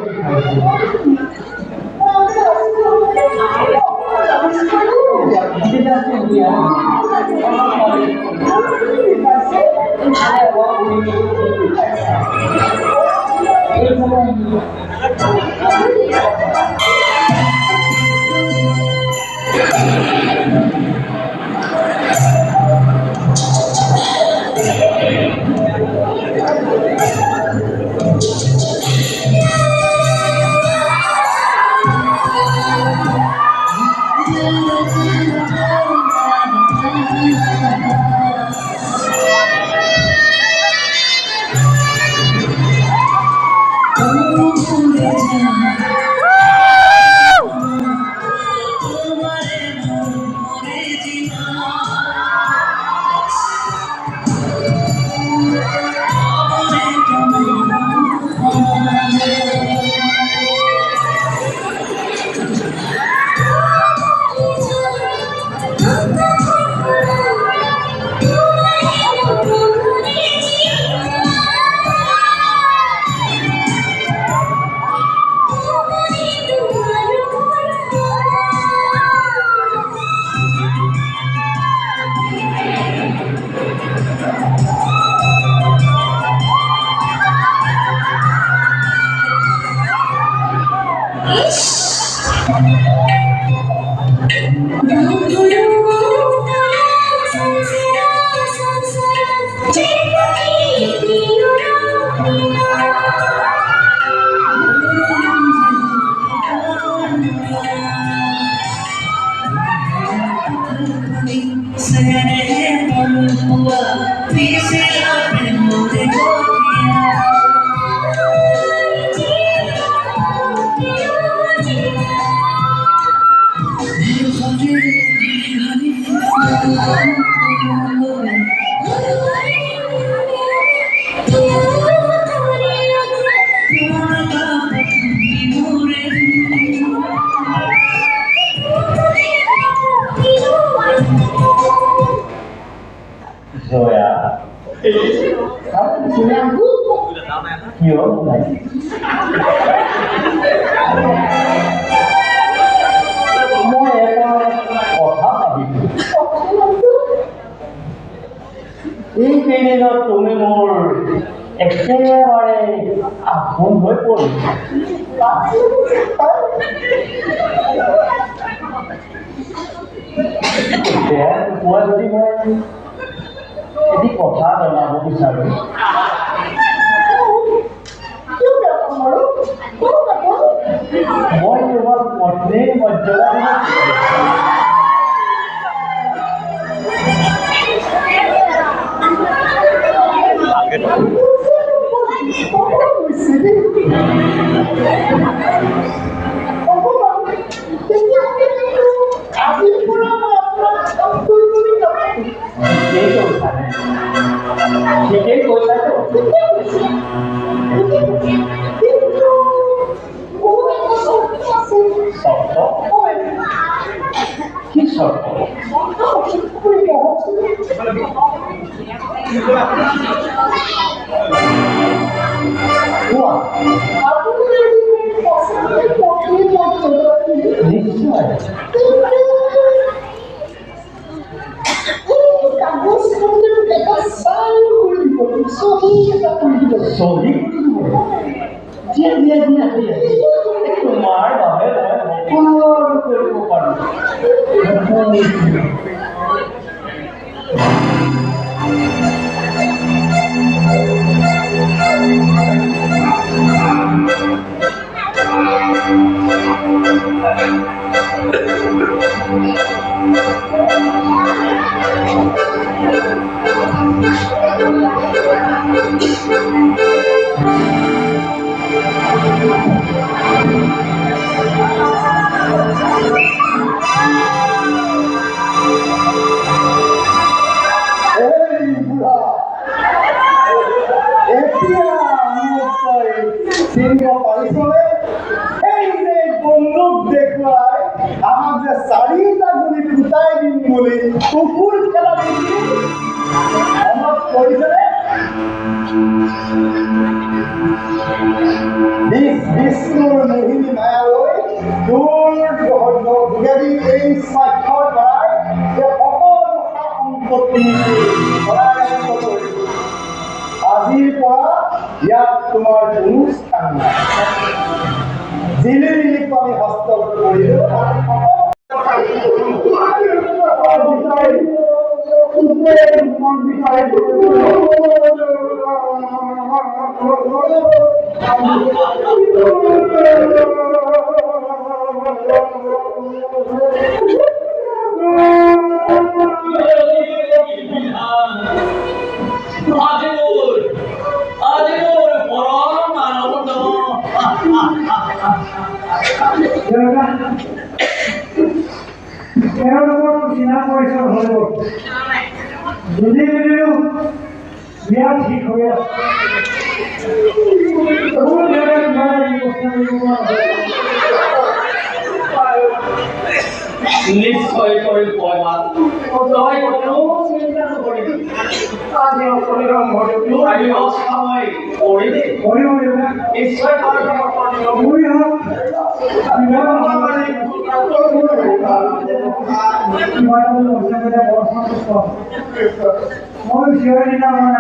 জয়া কিয় নাই মই এটা কথা ভাবিছো এইকেইদিনত তুমি মোৰ একেবাৰে আপোন হৈ পৰিছা বেয়া নোপোৱা যদি মই এটি কথা জনাব বিচাৰো মই তোমাৰ পত্নীৰ মৰ্যাদা ঠিকেই কৈছাতো শব্দ কি শব্দ নিশ্চয় সহি তোমাৰ বাবে মই সকলো কৰিব পাৰোঁ বন্দুক দেখুৱাই আমাক যে 4টা গুলি ফুটাই দিম বুলি কুকুৰ খেলা আমাক কৰিছেনে বিষ্ণুৰ মোহিনী মায়ালৈ যোগেদি এই স্বাক্ষৰ কৰাই যে সকলো সা সম্পত্তি আজিৰ পৰা ইয়াত তোমাৰ কোনো স্থান নাই জিলিমিলিক আমি হস্তগত কৰিলো চিনা পৰিচয় হৈ গ'ল যদি বুলিও বিয়া ঠিক হৈ আছে নিশ্চয় কৰি কয়মান তই কোনো চিন্তা নকৰিবি আজি অকলে ঘৰটো আহি অসময় কৰিবি নিশ্চয় কৰি মই চিঞৰি মানে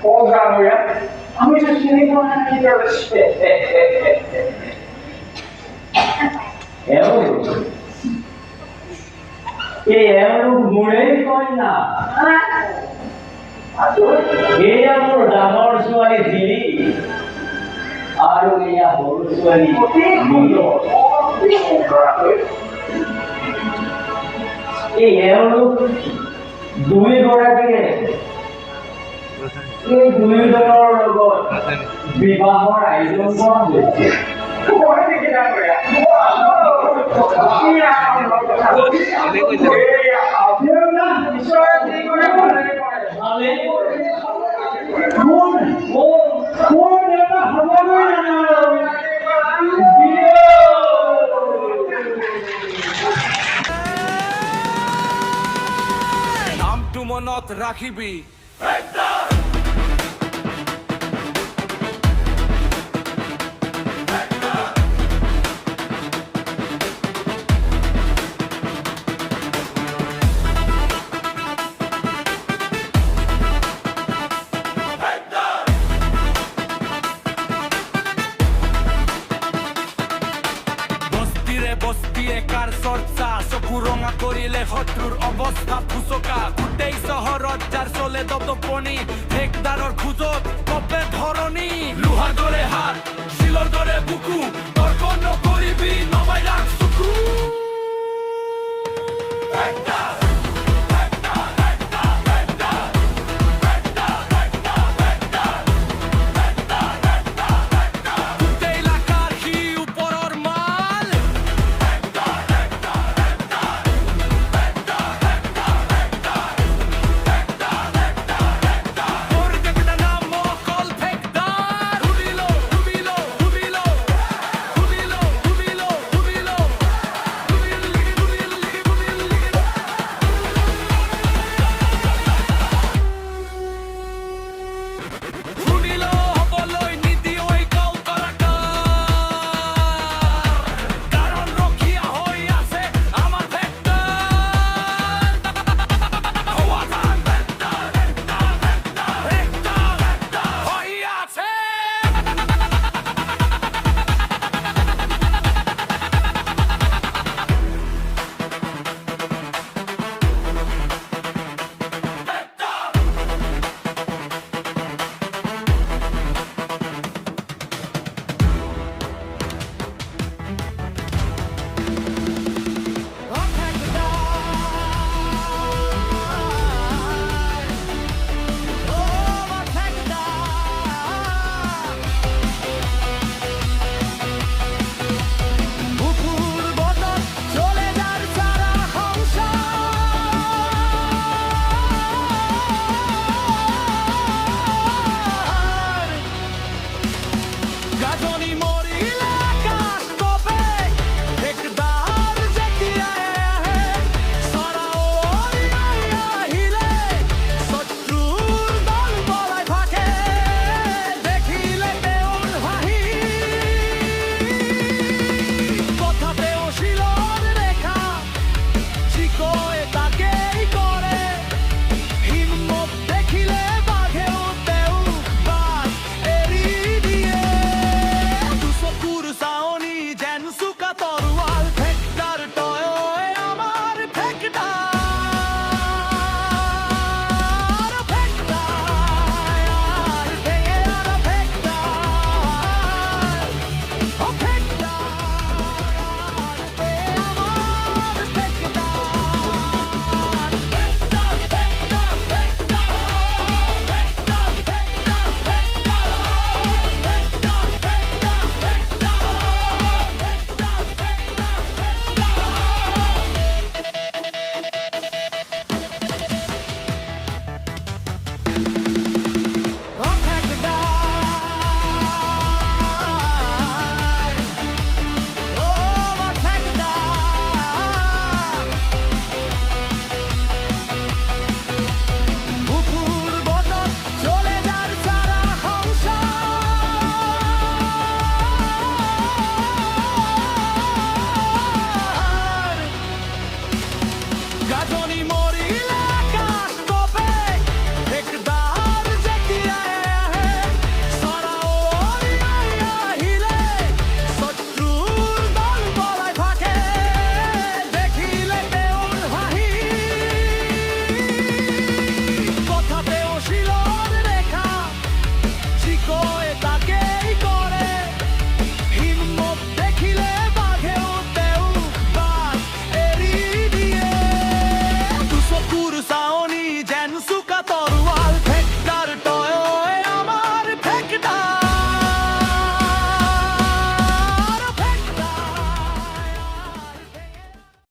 ও গামুয়া আমি তো চিনি না কি কৰছে এমন গুণেই কয় না এয়া মোৰ ডাঙৰ ছোৱালী দিলি আৰু এয়া সৰু ছোৱালী এই এওঁলোক দুয়োগৰাকীয়ে এই দুয়োজনৰ লগত বিবাহৰ আয়োজন কৰা হৈছে নামটো মনত ৰাখিবি বস্তিয়ে কাৰ চৰ্চা চকু ৰঙা কৰিলে শত্ৰুৰ অৱস্থা ফুচকা গোটেই চহৰত যাৰ চলে দপদপনি ঠেকদাৰৰ খোজত কপে ধৰণী লোহাৰ দৰে হাত শিলৰ দৰে বুকু তৰ্ক নকৰিবি নমাই ৰাখ চকু